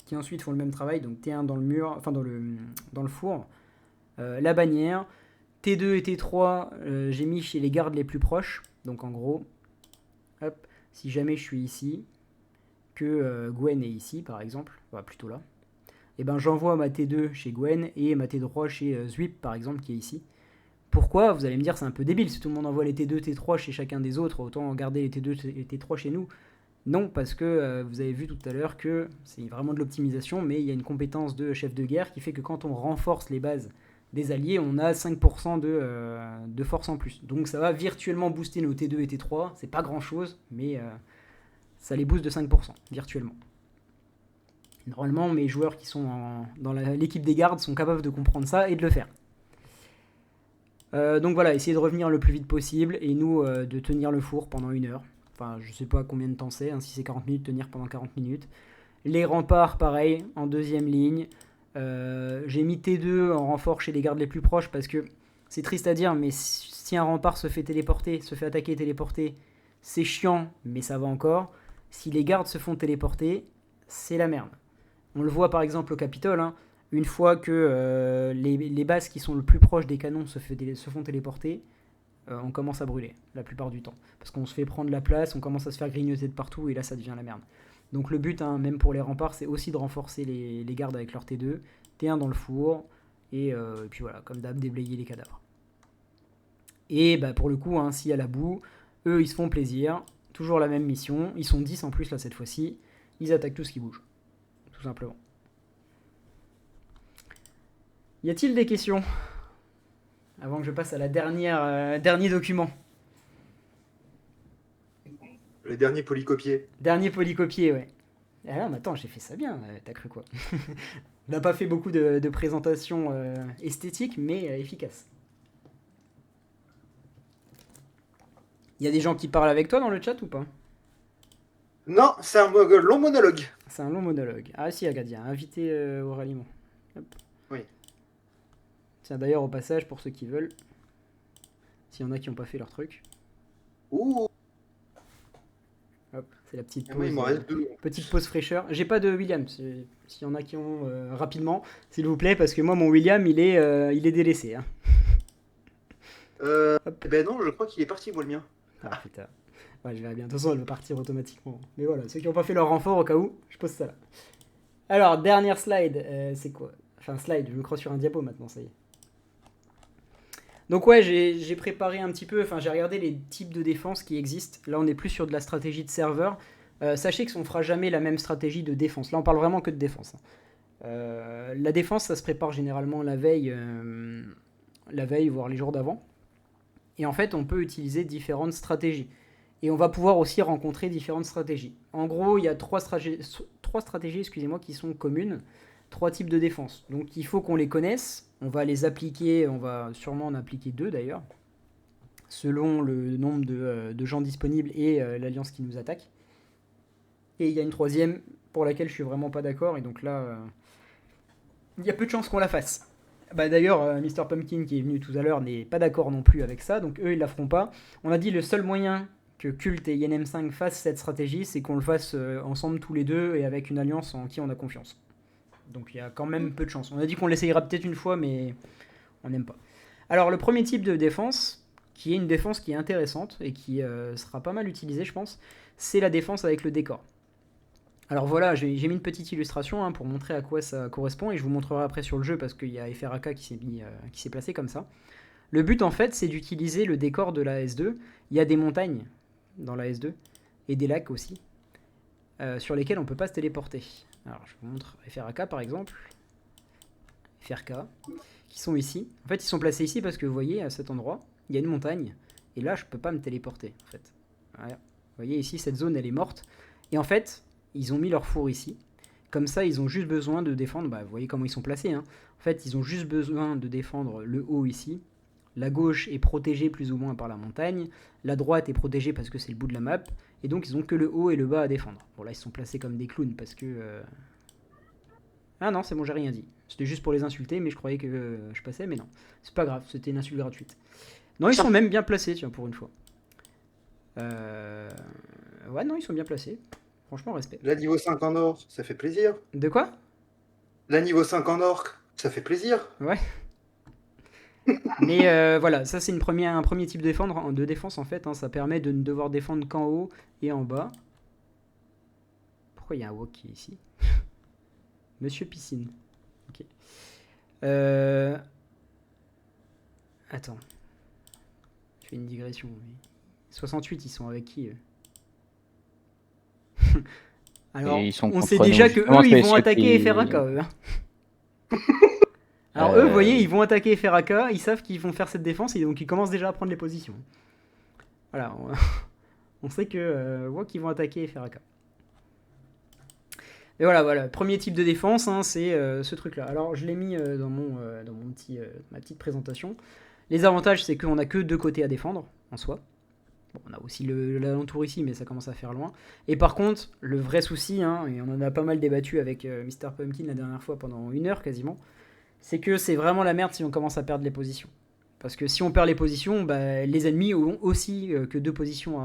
qui ensuite font le même travail, donc T1 dans le mur, enfin dans le four, la bannière, T2 et T3, j'ai mis chez les gardes les plus proches. Donc en gros, hop, si jamais je suis ici, que Gwen est ici par exemple, plutôt là, et j'envoie ma T2 chez Gwen et ma T3 chez Zwip par exemple qui est ici. Pourquoi? Vous allez me dire c'est un peu débile, si tout le monde envoie les T2, T3 chez chacun des autres, autant garder les T2 et T3 chez nous. Non, parce que vous avez vu tout à l'heure que c'est vraiment de l'optimisation, mais il y a une compétence de chef de guerre qui fait que quand on renforce les bases des alliés, on a 5% de force en plus. Donc ça va virtuellement booster nos T2 et T3. C'est pas grand chose, mais ça les booste de 5% virtuellement. Normalement, mes joueurs qui sont dans l'équipe des gardes sont capables de comprendre ça et de le faire. Donc voilà, essayez de revenir le plus vite possible et nous de tenir le four pendant 1 heure. Enfin, je sais pas combien de temps c'est, hein, si c'est 40 minutes, tenir pendant 40 minutes. Les remparts, pareil, en deuxième ligne. J'ai mis T2 en renfort chez les gardes les plus proches parce que c'est triste à dire, mais si un rempart se fait téléporter, se fait attaquer et téléporter, c'est chiant, mais ça va encore. Si les gardes se font téléporter, c'est la merde. On le voit par exemple au Capitole, hein, une fois que les bases qui sont le plus proches des canons se font téléporter, on commence à brûler la plupart du temps. Parce qu'on se fait prendre la place, on commence à se faire grignoter de partout et là ça devient la merde. Donc le but, hein, même pour les remparts, c'est aussi de renforcer les gardes avec leur T2, T1 dans le four, et puis voilà, comme d'hab, déblayer les cadavres. Et pour le coup, hein, s'il y a la boue, eux ils se font plaisir, toujours la même mission, ils sont 10 en plus là cette fois-ci, ils attaquent tout ce qui bouge, tout simplement. Y a-t-il des questions? Avant que je passe à la dernier document. Le dernier polycopié. Dernier polycopié, ouais. Ah non, mais attends, j'ai fait ça bien, t'as cru quoi? On n'a pas fait beaucoup de présentations esthétiques, mais efficaces. Il y a des gens qui parlent avec toi dans le chat ou pas? Non, c'est un long monologue. C'est un long monologue. Ah si, Agadia, invité au ralliement. Hop. Oui. Tiens, d'ailleurs, au passage, pour ceux qui veulent, s'il y en a qui n'ont pas fait leur truc. Ouh. Hop, c'est la petite pause. Moi, il m'en reste 2. Petite pause fraîcheur. J'ai pas de William. S'il y en a qui ont rapidement, s'il vous plaît, parce que moi, mon William, il est délaissé. Hein. Non, je crois qu'il est parti, moi, le mien. Ah putain. Ouais, je verrai bien. De toute façon, elle va partir automatiquement. Mais voilà, ceux qui n'ont pas fait leur renfort, au cas où, je pose ça là. Alors, dernière slide. C'est quoi? Enfin, slide, je me crois sur un diapo maintenant, ça y est. Donc ouais, j'ai préparé un petit peu, enfin j'ai regardé les types de défense qui existent. Là, on est plus sur de la stratégie de serveur. Sachez qu'on ne fera jamais la même stratégie de défense. Là, on parle vraiment que de défense. La défense, ça se prépare généralement la veille, voire les jours d'avant. Et en fait, on peut utiliser différentes stratégies. Et on va pouvoir aussi rencontrer différentes stratégies. En gros, il y a trois stratégies qui sont communes. 3 types de défense. Donc il faut qu'on les connaisse. On va les appliquer, on va sûrement en appliquer 2 d'ailleurs, selon le nombre de gens disponibles et l'alliance qui nous attaque. Et il y a une 3e pour laquelle je suis vraiment pas d'accord. Et donc là, il y a peu de chances qu'on la fasse. D'ailleurs, Mr. Pumpkin qui est venu tout à l'heure n'est pas d'accord non plus avec ça. Donc eux, ils la feront pas. On a dit le seul moyen que Cult et YNM5 fassent cette stratégie, c'est qu'on le fasse ensemble tous les deux et avec une alliance en qui on a confiance. Donc il y a quand même peu de chance. On a dit qu'on l'essayera peut-être une fois, mais On n'aime pas. Alors, le premier type de défense, qui est une défense qui est intéressante et qui sera pas mal utilisée, je pense, c'est la défense avec le décor. Alors voilà, j'ai mis une petite illustration pour montrer à quoi ça correspond, et je vous montrerai après sur le jeu parce qu'il y a FRAK qui s'est placé comme ça. Le but en fait, c'est d'utiliser le décor de la S2. Il y a des montagnes dans la S2 et des lacs aussi, sur lesquels on ne peut pas se téléporter. Alors je vous montre FRAK par exemple, FRK, qui sont ici. En fait, ils sont placés ici parce que vous voyez, à cet endroit, il y a une montagne, et là, je peux pas me téléporter, en fait. Voilà. Vous voyez, ici, cette zone, elle est morte. Et en fait, ils ont mis leur four ici. Comme ça, ils ont juste besoin de défendre, vous voyez comment ils sont placés. En fait, ils ont juste besoin de défendre le haut ici. La gauche est protégée plus ou moins par la montagne. La droite est protégée parce que c'est le bout de la map. Et donc, ils ont que le haut et le bas à défendre. Bon, là, ils sont placés comme des clowns parce que... Ah non, c'est bon, j'ai rien dit. C'était juste pour les insulter, mais je croyais que je passais, mais non. C'est pas grave, c'était une insulte gratuite. Non, ils sont même bien placés, tiens, pour une fois. Ouais, non, ils sont bien placés. Franchement, respect. La niveau 5 en or, ça fait plaisir. De quoi? La niveau 5 en or, ça fait plaisir. Ouais. Mais voilà, ça c'est un premier type de défense en fait. Ça permet de ne devoir défendre qu'en haut et en bas. Pourquoi il y a un wok qui est ici? Monsieur Piscine. Ok. Attends. Je fais une digression. 68, ils sont avec qui Alors, on sait déjà que eux, ils vont attaquer FRAK. Alors eux, vous voyez, ils vont attaquer FRAK, ils savent qu'ils vont faire cette défense, et donc ils commencent déjà à prendre les positions. Voilà, on sait que qu'ils vont attaquer FRAK. Et voilà, premier type de défense, c'est ce truc-là. Alors je l'ai mis dans ma petite présentation. Les avantages, c'est qu'on n'a que 2 côtés à défendre, en soi. Bon, on a aussi l'alentour ici, mais ça commence à faire loin. Et par contre, le vrai souci, et on en a pas mal débattu avec Mr. Pumpkin la dernière fois pendant 1 heure quasiment, c'est que c'est vraiment la merde si on commence à perdre les positions. Parce que si on perd les positions, les ennemis ont aussi que 2 positions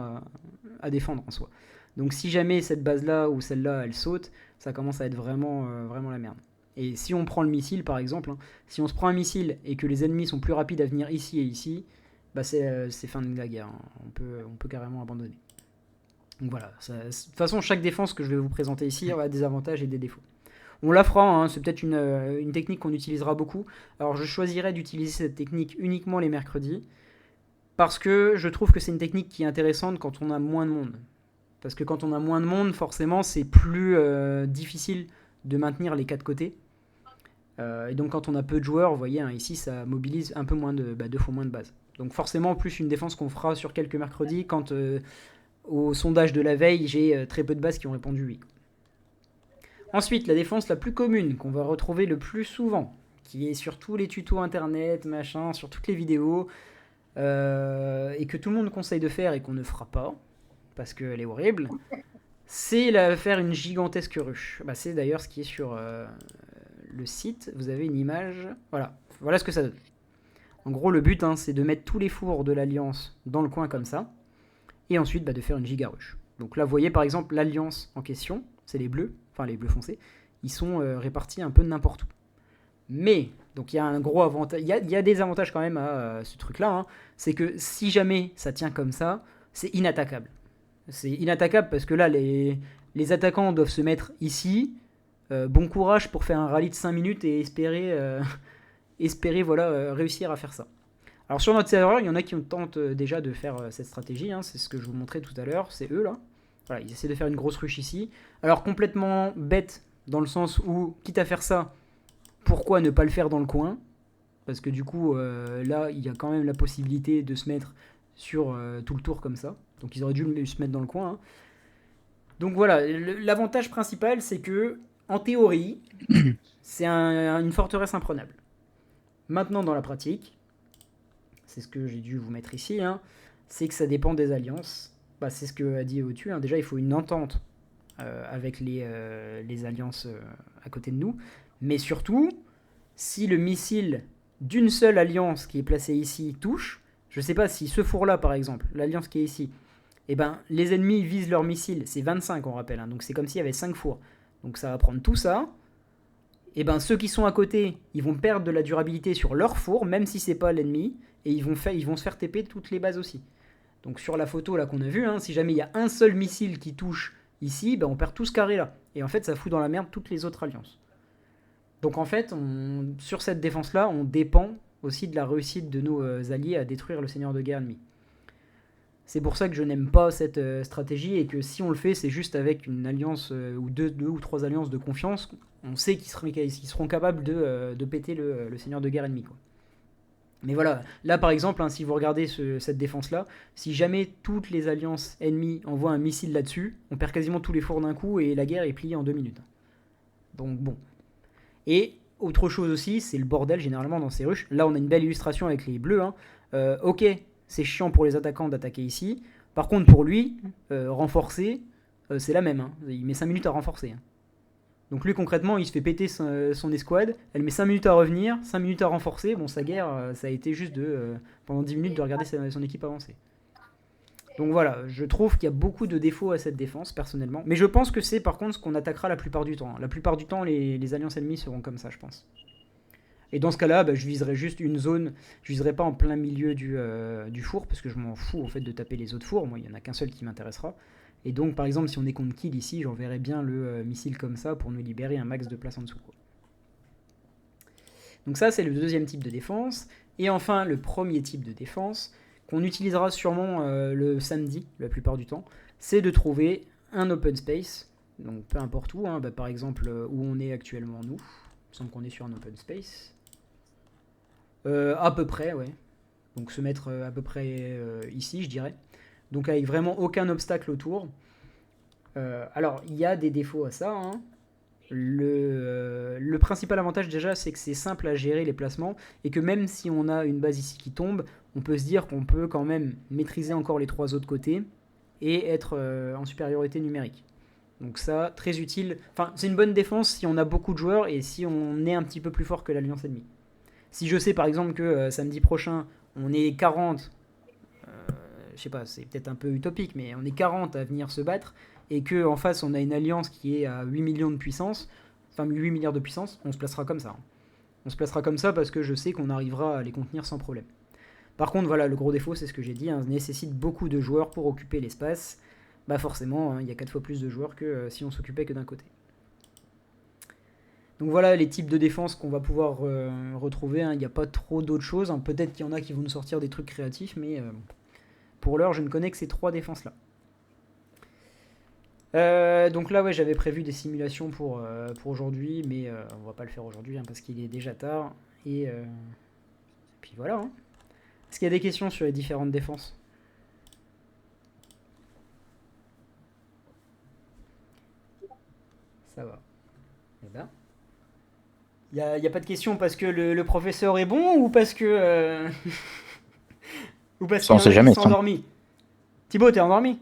à défendre en soi. Donc si jamais cette base-là ou celle-là, elle saute, ça commence à être vraiment la merde. Et si on prend le missile, par exemple, si on se prend un missile et que les ennemis sont plus rapides à venir ici et ici, c'est fin de la guerre. On peut carrément abandonner. Donc voilà. De toute façon, chaque défense que je vais vous présenter ici a des avantages et des défauts. On la fera, c'est peut-être une technique qu'on utilisera beaucoup. Alors je choisirais d'utiliser cette technique uniquement les mercredis, parce que je trouve que c'est une technique qui est intéressante quand on a moins de monde. Parce que quand on a moins de monde, forcément, c'est plus difficile de maintenir les 4 côtés. Et donc quand on a peu de joueurs, vous voyez, ici, ça mobilise un peu moins 2 fois moins de base. Donc forcément, plus une défense qu'on fera sur quelques mercredis, quand au sondage de la veille, j'ai très peu de bases qui ont répondu oui. Ensuite, la défense la plus commune, qu'on va retrouver le plus souvent, qui est sur tous les tutos internet, machin, sur toutes les vidéos, et que tout le monde conseille de faire et qu'on ne fera pas, parce qu'elle est horrible, c'est faire une gigantesque ruche. C'est d'ailleurs ce qui est sur le site. Vous avez une image. Voilà ce que ça donne. En gros, le but, c'est de mettre tous les fours de l'Alliance dans le coin comme ça, et ensuite de faire une giga ruche. Donc là, vous voyez par exemple l'Alliance en question, c'est les bleus, enfin les bleus foncés, ils sont répartis un peu de n'importe où. Mais, donc il y a un gros avantage, il y a des avantages quand même à ce truc-là, c'est que si jamais ça tient comme ça, c'est inattaquable. C'est inattaquable parce que là, les attaquants doivent se mettre ici. Bon courage pour faire un rallye de 5 minutes et espérer réussir à faire ça. Alors sur notre serveur, il y en a qui tentent déjà de faire cette stratégie. C'est ce que je vous montrais tout à l'heure. C'est eux là. Voilà, ils essaient de faire une grosse ruche ici. Alors complètement bête dans le sens où, quitte à faire ça, pourquoi ne pas le faire dans le coin? Parce que du coup, là, il y a quand même la possibilité de se mettre sur tout le tour comme ça. Donc ils auraient dû se mettre dans le coin. Donc voilà, l'avantage principal, c'est que, en théorie, c'est une forteresse imprenable. Maintenant, dans la pratique, c'est ce que j'ai dû vous mettre ici, c'est que ça dépend des alliances. C'est ce que a dit Otu. Déjà, il faut une entente avec les alliances à côté de nous. Mais surtout, si le missile d'une seule alliance qui est placée ici touche, je ne sais pas si ce four-là, par exemple, l'alliance qui est ici, les ennemis visent leur missile. C'est 25, on rappelle. Donc c'est comme s'il y avait 5 fours. Donc ça va prendre tout ça. et ben ceux qui sont à côté, ils vont perdre de la durabilité sur leur four, même si c'est pas l'ennemi, et ils vont se faire TP toutes les bases aussi. Donc sur la photo là qu'on a vue, si jamais il y a un seul missile qui touche ici, ben on perd tout ce carré là. Et en fait ça fout dans la merde toutes les autres alliances. Donc en fait, sur cette défense là, on dépend aussi de la réussite de nos alliés à détruire le seigneur de guerre ennemi. C'est pour ça que je n'aime pas cette stratégie et que si on le fait, c'est juste avec une alliance ou deux ou trois alliances de confiance, on sait qu'ils seront capables de péter le seigneur de guerre ennemi, quoi. Mais voilà, là par exemple, si vous regardez cette défense-là, si jamais toutes les alliances ennemies envoient un missile là-dessus, on perd quasiment tous les fours d'un coup et la guerre est pliée en 2 minutes. Donc bon. Et autre chose aussi, c'est le bordel généralement dans ces rushs. Là on a une belle illustration avec les bleus. Ok, c'est chiant pour les attaquants d'attaquer ici. Par contre pour lui, renforcer, c'est la même. Il met 5 minutes à renforcer. Donc lui concrètement il se fait péter son escouade, elle met 5 minutes à revenir, 5 minutes à renforcer, bon sa guerre ça a été juste pendant 10 minutes de regarder son équipe avancer. Donc voilà, je trouve qu'il y a beaucoup de défauts à cette défense personnellement, mais je pense que c'est par contre ce qu'on attaquera la plupart du temps. La plupart du temps les alliances ennemies seront comme ça je pense. Et dans ce cas-là, je viserai juste une zone, je viserai pas en plein milieu du four, parce que je m'en fous en fait de taper les autres fours, moi il n'y en a qu'un seul qui m'intéressera. Et donc, par exemple, si on est contre kill ici, j'enverrai bien le missile comme ça pour nous libérer un max de place en dessous, quoi. Donc ça, c'est le deuxième type de défense. Et enfin, le premier type de défense, qu'on utilisera sûrement le samedi, la plupart du temps, c'est de trouver un open space, donc peu importe où, par exemple où on est actuellement nous. Il me semble qu'on est sur un open space. À peu près, ouais. Donc se mettre à peu près ici, je dirais. Donc avec vraiment aucun obstacle autour. Alors, il y a des défauts à ça. Le principal avantage déjà, c'est que c'est simple à gérer les placements. Et que même si on a une base ici qui tombe, on peut se dire qu'on peut quand même maîtriser encore les 3 autres côtés. Et être en supériorité numérique. Donc ça, très utile. Enfin, c'est une bonne défense si on a beaucoup de joueurs et si on est un petit peu plus fort que l'alliance ennemie. Si je sais par exemple que samedi prochain, on est 40... je sais pas, c'est peut-être un peu utopique, mais on est 40 à venir se battre, et qu'en face on a une alliance qui est à 8 millions de puissance, enfin 8 milliards de puissance, on se placera comme ça. On se placera comme ça parce que je sais qu'on arrivera à les contenir sans problème. Par contre, voilà, le gros défaut, c'est ce que j'ai dit, nécessite beaucoup de joueurs pour occuper l'espace. Bah forcément, il y a 4 fois plus de joueurs que si on s'occupait que d'un côté. Donc voilà les types de défense qu'on va pouvoir retrouver, il n'y a pas trop d'autres choses, peut-être qu'il y en a qui vont nous sortir des trucs créatifs, mais... pour l'heure, je ne connais que ces 3 défenses-là. Donc là, ouais, j'avais prévu des simulations pour aujourd'hui, mais on va pas le faire aujourd'hui parce qu'il est déjà tard. Et puis voilà. Est-ce qu'il y a des questions sur les différentes défenses ? Ça va. Eh ben. Il n'y a pas de questions parce que le professeur est bon ou parce que... ou parce Ça, on sait jamais, s'est endormi. Thibaut, t'es endormi ?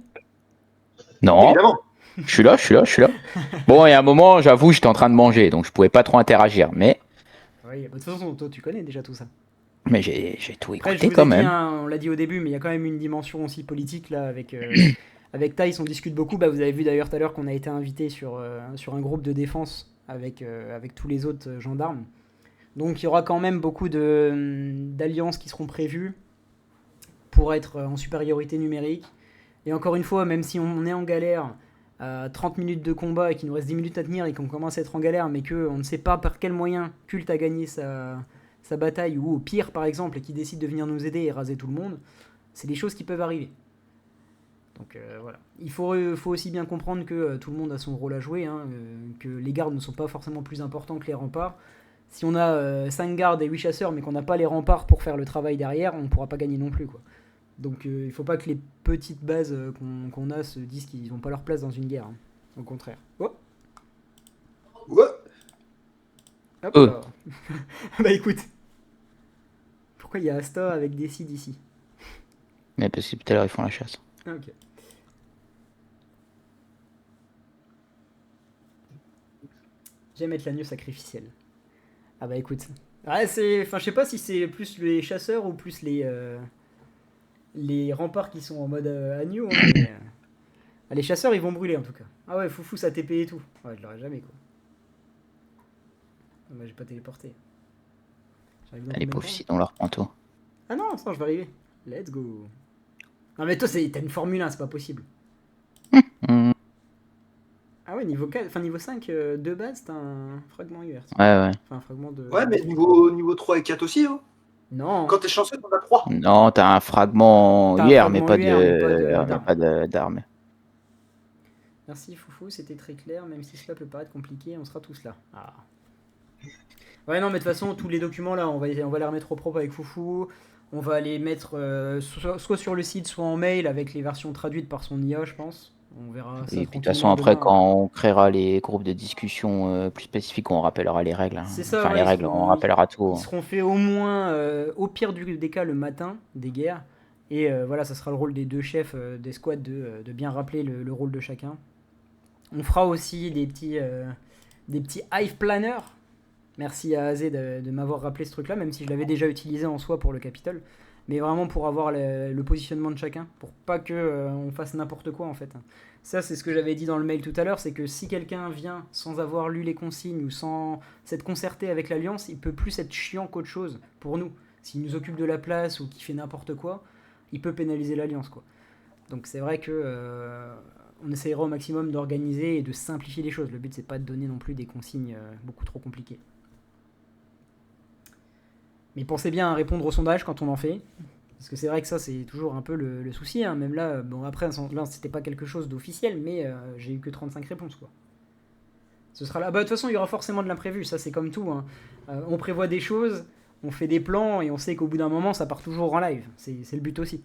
Non, Évidemment. je suis là. Bon, il y a un moment, j'avoue, j'étais en train de manger, donc je pouvais pas trop interagir, mais Oui, de toute façon, toi, tu connais déjà tout ça. j'ai tout Après, je écouté vous quand ai dit, même. on l'a dit au début, mais il y a quand même une dimension aussi politique là avec avec Thaïs, on discute beaucoup. Vous avez vu d'ailleurs tout à l'heure qu'on a été invité sur un groupe de défense avec tous les autres gendarmes. Donc il y aura quand même beaucoup d'alliances qui seront prévues pour être en supériorité numérique. Et encore une fois, même si on est en galère à 30 minutes de combat et qu'il nous reste 10 minutes à tenir et qu'on commence à être en galère, mais qu'on ne sait pas par quel moyen Cult a gagné sa bataille, ou au pire par exemple, et qui décide de venir nous aider et raser tout le monde, c'est des choses qui peuvent arriver. Donc voilà. Il faut aussi bien comprendre que tout le monde a son rôle à jouer, que les gardes ne sont pas forcément plus importants que les remparts. Si on a 5 gardes et 8 chasseurs, mais qu'on n'a pas les remparts pour faire le travail derrière, on ne pourra pas gagner non plus, quoi. Donc il ne faut pas que les petites bases qu'on a se disent qu'ils n'ont pas leur place dans une guerre. Au contraire. Oh. Ouais. Hop là. Bah écoute. Pourquoi il y a Asta avec des seeds ici ? Mais parce que tout à l'heure, ils font la chasse. Ah, ok. J'aime être l'agneau sacrificiel. Ah bah écoute. Ah, je sais pas si c'est plus les chasseurs ou plus les remparts qui sont en mode agneau. Mais, les chasseurs ils vont brûler en tout cas. Ah ouais, foufou ça TP et tout. Ouais, je l'aurais jamais quoi. Bah, j'ai pas téléporté. J'arrive dans Les combien de pauvres temps sites, on leur prend tout. Ah non, ça, je vais arriver. Let's go. Non, mais toi, t'as une Formule 1, c'est pas possible. Hmm. Ah ouais, niveau 4, enfin niveau 5, de base, t'as un fragment UR. Ouais. Enfin, un fragment de. Ouais, mais niveau 3 et 4 aussi. Hein. Non, Quand t'es chanceux, t'en as 3. Non, t'as un fragment T'as un UR, mais fragment pas UR, mais pas de d'arme. d'armes. Merci Foufou, c'était très clair, même si cela peut paraître compliqué, on sera tous là. Ah. Ouais, non, mais de toute façon, tous les documents là, on va les remettre au propre avec Foufou. On va les mettre soit sur le site, soit en mail avec les versions traduites par son IA, je pense. On verra ça Et puis de toute tranquillement façon, après, demain. quand on créera les groupes de discussion plus spécifiques, on rappellera les règles. Hein. C'est ça, Enfin, ouais, les règles, on rappellera tout. ils seront faits au moins, au pire des cas, le matin des guerres. Et voilà, ça sera le rôle des deux chefs des squads de bien rappeler le rôle de chacun. On fera aussi des petits Hive Planners. Merci à Azé de m'avoir rappelé ce truc-là, même si je l'avais déjà utilisé en soi pour le Capitole. Mais vraiment pour avoir le positionnement de chacun, pour pas que on fasse n'importe quoi en fait. Ça, c'est ce que j'avais dit dans le mail tout à l'heure, c'est que si quelqu'un vient sans avoir lu les consignes ou sans s'être concerté avec l'Alliance, il peut plus être chiant qu'autre chose pour nous. S'il nous occupe de la place ou qu'il fait n'importe quoi, il peut pénaliser l'Alliance, quoi. Donc c'est vrai que on essaiera au maximum d'organiser et de simplifier les choses. Le but, c'est pas de donner non plus des consignes beaucoup trop compliquées. Mais pensez bien à répondre au sondage quand on en fait. Parce que c'est vrai que ça, c'est toujours un peu le souci. Hein. Même là, bon, après, là, c'était pas quelque chose d'officiel, mais j'ai eu que 35 réponses, quoi. Ce sera là. Bah, de toute façon, il y aura forcément de l'imprévu. Ça, c'est comme tout. Hein. On prévoit des choses, on fait des plans, et on sait qu'au bout d'un moment, ça part toujours en live. C'est le but aussi.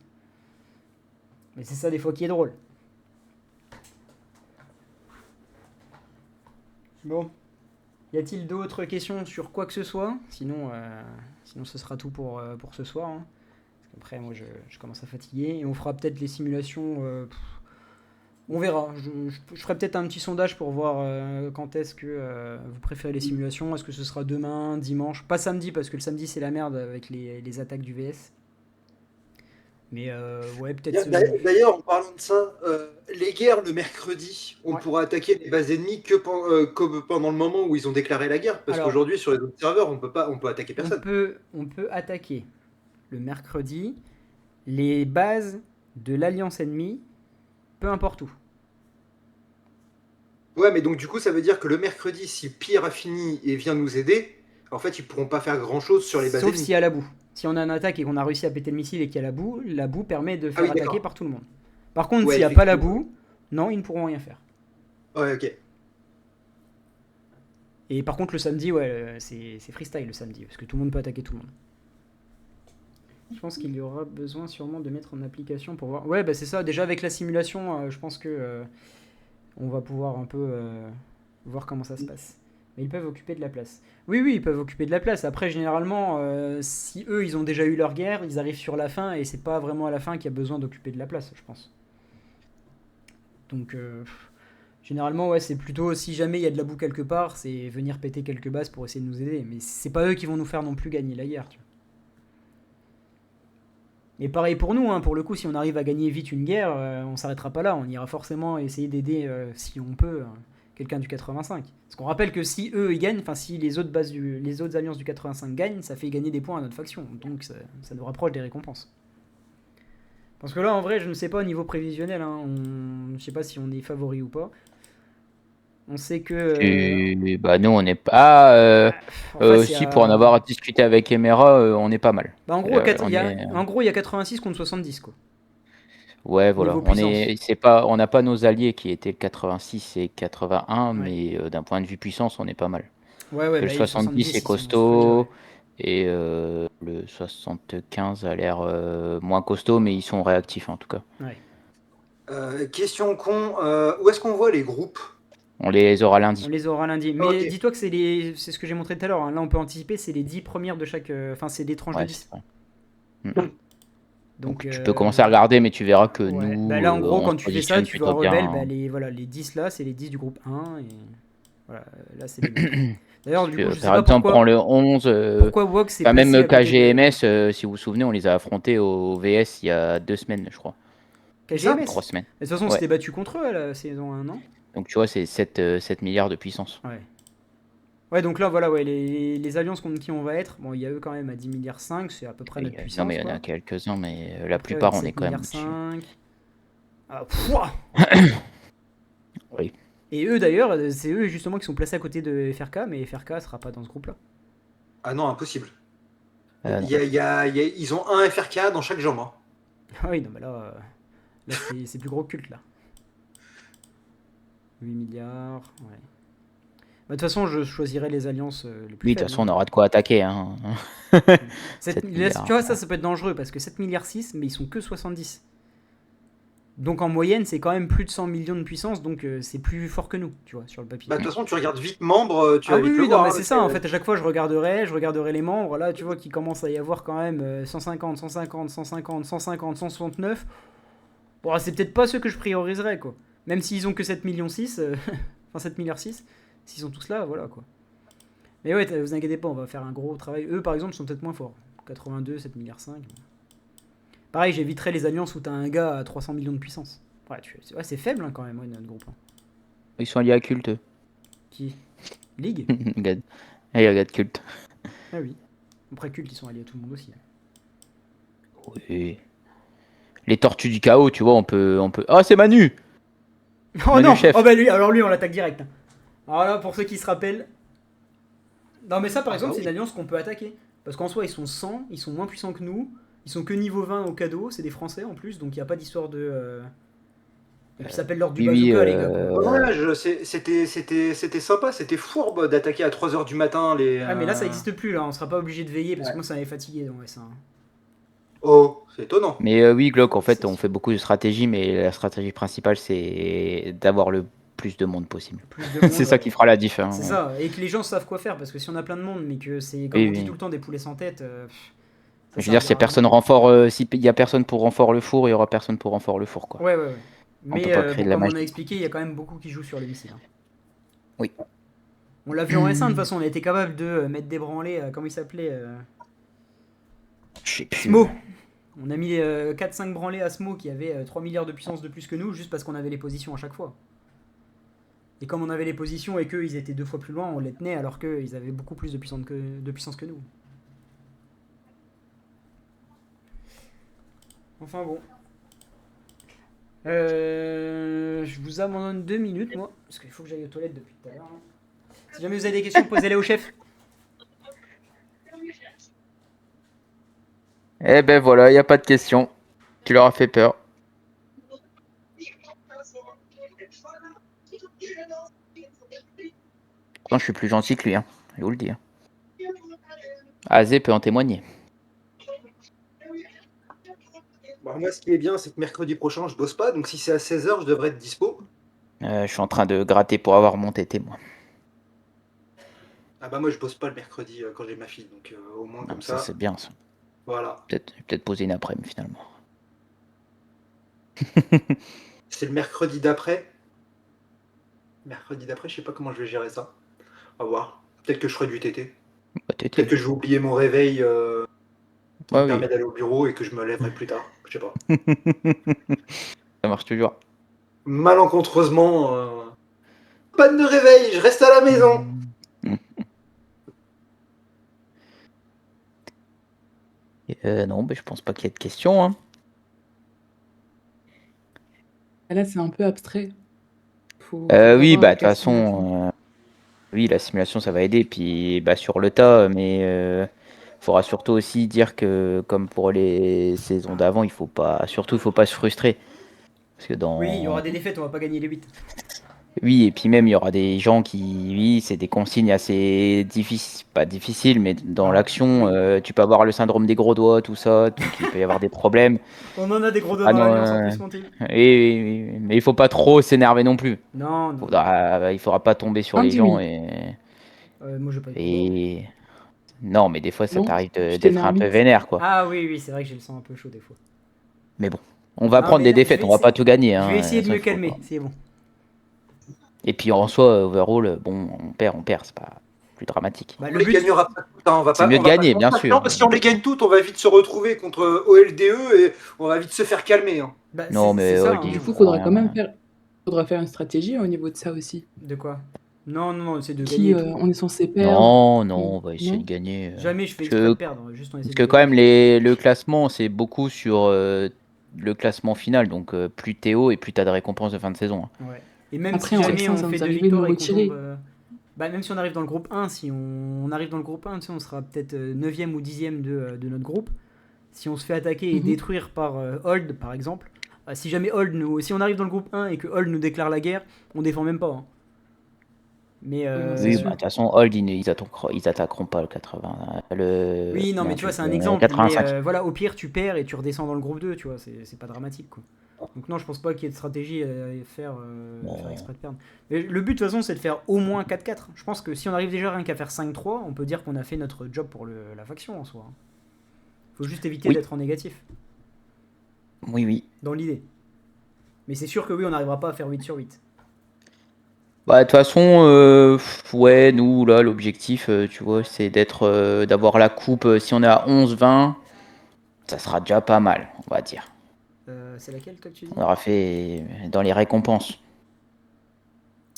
Mais c'est ça, des fois, qui est drôle. Bon. Y a-t-il d'autres questions sur quoi que ce soit? Sinon, ce sera tout pour ce soir. Hein. Après, moi, je commence à fatiguer. Et on fera peut-être les simulations. On verra. Je ferai peut-être un petit sondage pour voir quand est-ce que vous préférez les simulations. Est-ce que ce sera demain, dimanche? Pas samedi, parce que le samedi, c'est la merde avec les attaques du VS. Mais ouais, peut-être. D'ailleurs, en parlant de ça, les guerres le mercredi, on pourra attaquer les bases ennemies que pendant le moment où ils ont déclaré la guerre. Parce qu'aujourd'hui, sur les autres serveurs, on peut attaquer personne. On peut attaquer le mercredi les bases de l'alliance ennemie, peu importe où. Ouais, mais donc du coup, ça veut dire que le mercredi, si Pierre a fini et vient nous aider, en fait, ils pourront pas faire grand-chose sur les bases ennemies. Sauf s'il y a la boue. Si on a une attaque et qu'on a réussi à péter le missile et qu'il y a la boue permet de faire attaquer par tout le monde. Par contre, s'il n'y a pas la boue, non, ils ne pourront rien faire. Ouais, ok. Et par contre, le samedi, ouais, c'est freestyle le samedi, parce que tout le monde peut attaquer tout le monde. Je pense qu'il y aura besoin sûrement de mettre en application pour voir. Ouais, bah c'est ça. Déjà avec la simulation, je pense que on va pouvoir un peu voir comment ça se passe. Mais ils peuvent occuper de la place. Oui, ils peuvent occuper de la place. Après, généralement, si eux, ils ont déjà eu leur guerre, ils arrivent sur la fin et c'est pas vraiment à la fin qu'il y a besoin d'occuper de la place, je pense. Donc, généralement, ouais, c'est plutôt si jamais il y a de la boue quelque part, c'est venir péter quelques bases pour essayer de nous aider. Mais c'est pas eux qui vont nous faire non plus gagner la guerre, tu vois. Et pareil pour nous, hein, pour le coup, si on arrive à gagner vite une guerre, on s'arrêtera pas là. On ira forcément essayer d'aider, si on peut, quelqu'un du 85. Parce qu'on rappelle que si eux ils gagnent, enfin si les autres alliances du 85 gagnent, ça fait gagner des points à notre faction. Donc ça nous rapproche des récompenses. Parce que là, en vrai, je ne sais pas au niveau prévisionnel. Hein, je sais pas si on est favori ou pas. On sait que... Bah nous, on n'est pas... si pour en avoir discuté avec Emera, on est pas mal. Bah, en gros, il y a 86 contre 70, quoi. Ouais, voilà. On n'a pas nos alliés qui étaient le 86 et 81, mais d'un point de vue puissance, on est pas mal. Ouais, le 70 est costaud, et le 75 a l'air moins costaud, mais ils sont réactifs en tout cas. Ouais. Question con, où est-ce qu'on voit les groupes? On les aura lundi. Mais dis-toi que c'est ce que j'ai montré tout à l'heure. Hein. Là, on peut anticiper, c'est les 10 premières de chaque... Enfin, c'est des tranches de 10. Donc tu peux commencer à regarder, mais tu verras que nous... Bah là, en gros, quand tu fais ça, tu vois Rebelle, les 10 là, c'est les 10 du groupe 1. Et voilà, là, c'est les D'ailleurs, du coup, je sais pas pourquoi... prend le 11... Pourquoi WOG s'est même KGMS, si vous vous souvenez, on les a affrontés au VS il y a 2 semaines, je crois. KGMS 3 semaines. De toute façon, on s'était battu contre eux à la saison 1, non? Donc tu vois, c'est 7 milliards de puissance. Ouais, Ouais, donc là, voilà, ouais, les alliances contre qui on va être, bon, il y a eux quand même à 10 milliards 5, c'est à peu près notre puissance. Non, mais il y en a quelques-uns, mais la plupart, on est quand même au-dessus. Ah, oui. Et eux, d'ailleurs, c'est eux justement qui sont placés à côté de FRK, mais FRK sera pas dans ce groupe-là. Ah non, impossible. Ils ont un FRK dans chaque jambe. Hein. Ah oui, non, mais là c'est plus gros culte, là. 8 milliards, ouais. De toute façon, je choisirais les alliances les plus Oui, de toute faibles, façon, on aura de quoi attaquer. Hein. Tu vois, ça peut être dangereux, parce que 7 milliards 6, mais ils sont que 70. Donc en moyenne, c'est quand même plus de 100 millions de puissance, donc c'est plus fort que nous, tu vois, sur le papier. Bah, de toute façon, tu regardes vite membre, tu vas vite le voir. voir. Mais c'est ça, en fait, à chaque fois, je regarderai les membres. Là, tu vois qu'il commence à y avoir quand même 150, 150, 150, 150, 169. Bon, c'est peut-être pas ceux que je prioriserais, quoi. Même s'ils ont que 7 millions 6, enfin 7 milliards 6, s'ils sont tous là, voilà, quoi. Mais ouais, vous inquiétez pas, on va faire un gros travail. Eux, par exemple, sont peut-être moins forts. 82, 7 milliards 5. Pareil, j'éviterais les alliances où t'as un gars à 300 millions de puissance. Ouais, c'est faible hein, quand même, ouais, notre groupe. Hein. Ils sont liés à Culte. Qui League God. Et il regarde Culte. Ah oui. Après Culte, ils sont alliés à tout le monde aussi. Hein. Oui. Les tortues du chaos, tu vois, on peut... Ah, c'est Manu. Oh Manu non chef. Oh bah lui, on l'attaque direct. Hein. Alors là, pour ceux qui se rappellent... Non mais ça, par exemple, c'est une alliance qu'on peut attaquer. Parce qu'en soi, ils sont 100, ils sont moins puissants que nous. Ils sont que niveau 20 au cadeau, c'est des Français en plus, donc il n'y a pas d'histoire de... Et puis ça s'appelle l'ordre du bazooka, les gars. Ouais, c'était sympa, c'était fourbe d'attaquer à 3h du matin les... Ah mais là ça n'existe plus, là, on sera pas obligé de veiller, parce que moi ça m'avait fatigué dans ça. Oh, c'est étonnant. Mais oui, Glock, en fait, on fait beaucoup de stratégies, mais la stratégie principale, c'est d'avoir le plus de monde possible. C'est ça qui fera la différence. C'est ça, et que les gens savent quoi faire, parce que si on a plein de monde, mais que c'est, comme on dit tout le temps, des poulets sans tête... je veux dire, s'il n'y a personne s'il y a personne pour renfort le four, il y aura personne pour renfort le four, quoi. Ouais. Mais comme on a expliqué, il y a quand même beaucoup qui jouent sur les missiles. Hein. Oui. On l'a vu en S1, de toute façon, on a été capable de mettre des branlés, comment il s'appelait Je sais plus. Smo. On a mis 4-5 branlés à Smo qui avait 3 milliards de puissance de plus que nous, juste parce qu'on avait les positions à chaque fois. Et comme on avait les positions et qu'eux, ils étaient 2 fois plus loin, on les tenait alors qu'ils avaient beaucoup plus de puissance que nous. Enfin bon. Je vous abandonne 2 minutes, moi, parce qu'il faut que j'aille aux toilettes depuis tout à l'heure. Si jamais vous avez des questions, posez-les au chef. Eh ben voilà, il n'y a pas de questions. Tu leur as fait peur. Pourtant, je suis plus gentil que lui, hein. Je vous le dis. Hein. Azé peut en témoigner. Bon, moi, ce qui est bien, c'est que mercredi prochain, je bosse pas, donc si c'est à 16h, je devrais être dispo. Je suis en train de gratter pour avoir mon TT, moi. Ah bah moi, je bosse pas le mercredi quand j'ai ma fille, donc au moins comme ça. Ça, c'est bien, ça. Voilà. Peut-être poser une après-midi, finalement. C'est le mercredi d'après. Mercredi d'après, je sais pas comment je vais gérer ça. On va voir. Peut-être que je ferai du TT. Peut-être que je vais oublier mon réveil qui me permet d'aller au bureau et que je me lèverai plus tard. Je sais pas. Ça marche toujours. Malencontreusement, pas de réveil, je reste à la maison. Non, mais je pense pas qu'il y ait de questions. Hein. Là, c'est un peu abstrait. Oui, bah de toute façon, oui, la simulation, ça va aider. Puis sur le tas, mais il faudra surtout aussi dire que, comme pour les saisons d'avant, il faut pas se frustrer. Parce que Oui, il y aura des défaites, on va pas gagner les 8. Oui, et puis même, il y aura des gens qui... Oui, c'est des consignes assez difficiles, pas difficiles, mais dans l'action, tu peux avoir le syndrome des gros doigts, tout ça, donc il peut y avoir des problèmes. On en a des gros doigts dans l'alliance en plus, mon team. Oui, mais il faut pas trop s'énerver non plus. Non. Il faudra pas tomber sur les gens et... moi, je vais pas et... Non, mais des fois, ça t'arrive d'être un peu vénère, quoi. Ah oui, c'est vrai que j'ai le sang un peu chaud des fois. Mais bon, on va prendre des défaites, on va pas tout gagner. Je vais essayer de me calmer, c'est bon. Et puis en soi, overall, bon, on perd, c'est pas plus dramatique. Bah, on les gagnera pas toutes, hein. C'est mieux de gagner, bien sûr. Non, parce que si on les gagne toutes, on va vite se retrouver contre OLDE et on va vite se faire calmer. Hein. Non, mais du coup, faudra faire une stratégie au niveau de ça aussi. De quoi? Non, c'est de qui gagner tout. on est censé perdre. Non, on va essayer Non. de gagner. Jamais je fais Parce exprès de que, perdre, juste on essaie parce de que quand gagner. même, le classement, c'est beaucoup sur le classement final. Donc, plus t'es haut et plus t'as de récompenses de fin de saison, hein. Ouais. Et même Après, si en jamais F1, on ça fait nous 2 arrivait de nous victoires et qu'on tombe. retirer. Bah, même si on arrive dans le groupe 1, si on arrive dans le groupe 1, tu sais, on sera peut-être 9ème ou 10ème de notre groupe. Si on se fait attaquer et Mhm. détruire par Hold, par exemple, si jamais Hold nous. Si on arrive dans le groupe 1 et que Hold nous déclare la guerre, on défend même pas, hein. Mais Non, c'est Oui, sûr. bah, de toute façon, Hold, ils attaqueront pas le 80. oui, non, mais tu vois, c'est un Le exemple. Mais 85. voilà, au pire, tu perds et tu redescends dans le groupe 2, tu vois, c'est pas dramatique, quoi. Donc, non, je pense pas qu'il y ait de stratégie à faire Bon. exprès de perdre. Mais le but, de toute façon, c'est de faire au moins 4-4. Je pense que si on arrive déjà rien qu'à faire 5-3, on peut dire qu'on a fait notre job pour la faction en soi, hein. Faut juste éviter Oui. d'être en négatif, Oui. dans l'idée. Mais c'est sûr que oui, on n'arrivera pas à faire 8 sur 8. Bah, de toute façon, ouais, nous, là, l'objectif, tu vois, c'est d'avoir la coupe. Si on est à 11-20, ça sera déjà pas mal, on va dire. C'est laquelle, toi, que tu dis? On aura fait dans les récompenses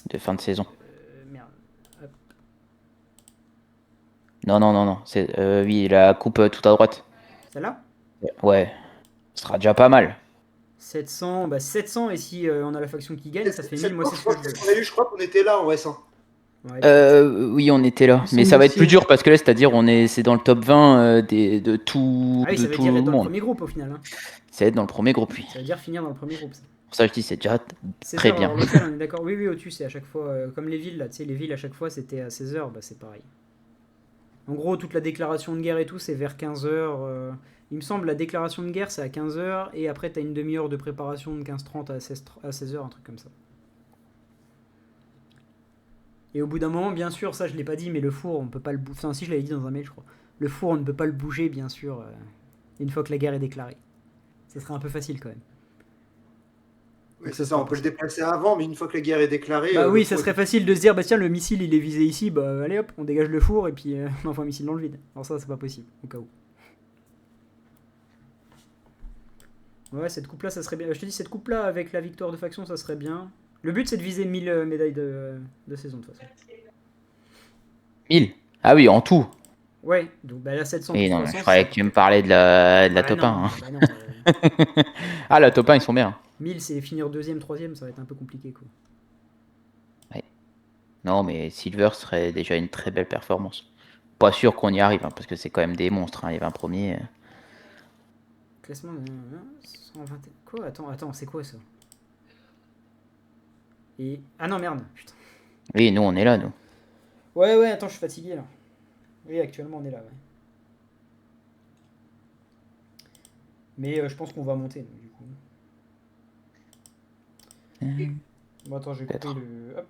de fin de saison. Merde. Hop. Non. Oui, la coupe tout à droite. Celle-là? Ouais, ce sera déjà pas mal. 700, bah 700, et si on a la faction qui gagne, ça fait 1000. Moi, c'est ce Je que crois je veux. qu'on a eu, je crois qu'on était là en S1. Ouais, Oui, on était là. Il Mais semble ça va être aussi, plus hein. dur parce que là, c'est-à-dire, c'est dans le top 20 de tout, Ah oui, de ça veut tout dire le être dans le monde. premier groupe au final, hein. Ça va être dans le premier groupe, oui. Ça veut dire finir dans le premier groupe, ça. Pour ça, je dis, c'est déjà 16 très heures bien. heure locale, on est d'accord? Oui, au-dessus, c'est à chaque fois. Comme les villes, là, tu sais, les villes à chaque fois c'était à 16h, bah c'est pareil. En gros, toute la déclaration de guerre et tout, c'est vers 15h. Il me semble, la déclaration de guerre, c'est à 15h, et après, t'as une demi-heure de préparation de 15h30 à 16h, un truc comme ça. Et au bout d'un moment, bien sûr, ça je l'ai pas dit, mais le four, on peut pas le bouger. Enfin, si je l'avais dit dans un mail, je crois. Le four, on ne peut pas le bouger, bien sûr, une fois que la guerre est déclarée. Ça serait un peu facile quand même. Oui, Donc c'est ça ça, sera on peut le possible. déplacer avant, mais une fois que la guerre est déclarée, Bah le oui, ça four serait est- facile de se dire, bah tiens, le missile il est visé ici, bah allez hop, on dégage le four et puis on envoie un missile dans le vide. Alors ça, c'est pas possible, au cas où. Ouais, cette coupe là, ça serait bien. Je te dis, cette coupe là, avec la victoire de faction, ça serait bien. Le but, c'est de viser 1000 médailles de saison, de toute façon. 1000. Ah oui, en tout. Ouais, donc bah là, 700 Et plus non, je 300, croyais ça que tu me fait. parlais de la Ah top non, 1. bah non. Ah, la top 1, ils sont bien. 1000, c'est finir deuxième, troisième, ça va être un peu compliqué, quoi. Ouais. Non, mais Silver serait déjà une très belle performance. Pas sûr qu'on y arrive, hein, parce que c'est quand même des monstres, hein, les 20 premiers. Classement 120. Quoi? Attends, c'est quoi ça? Et. Ah non, merde, putain. Oui, nous, on est là, nous. Ouais, attends, je suis fatigué là. Oui, actuellement, on est là, ouais. Mais je pense qu'on va monter, donc, du coup. Bon, attends, je vais couper Peut-être. le. Hop.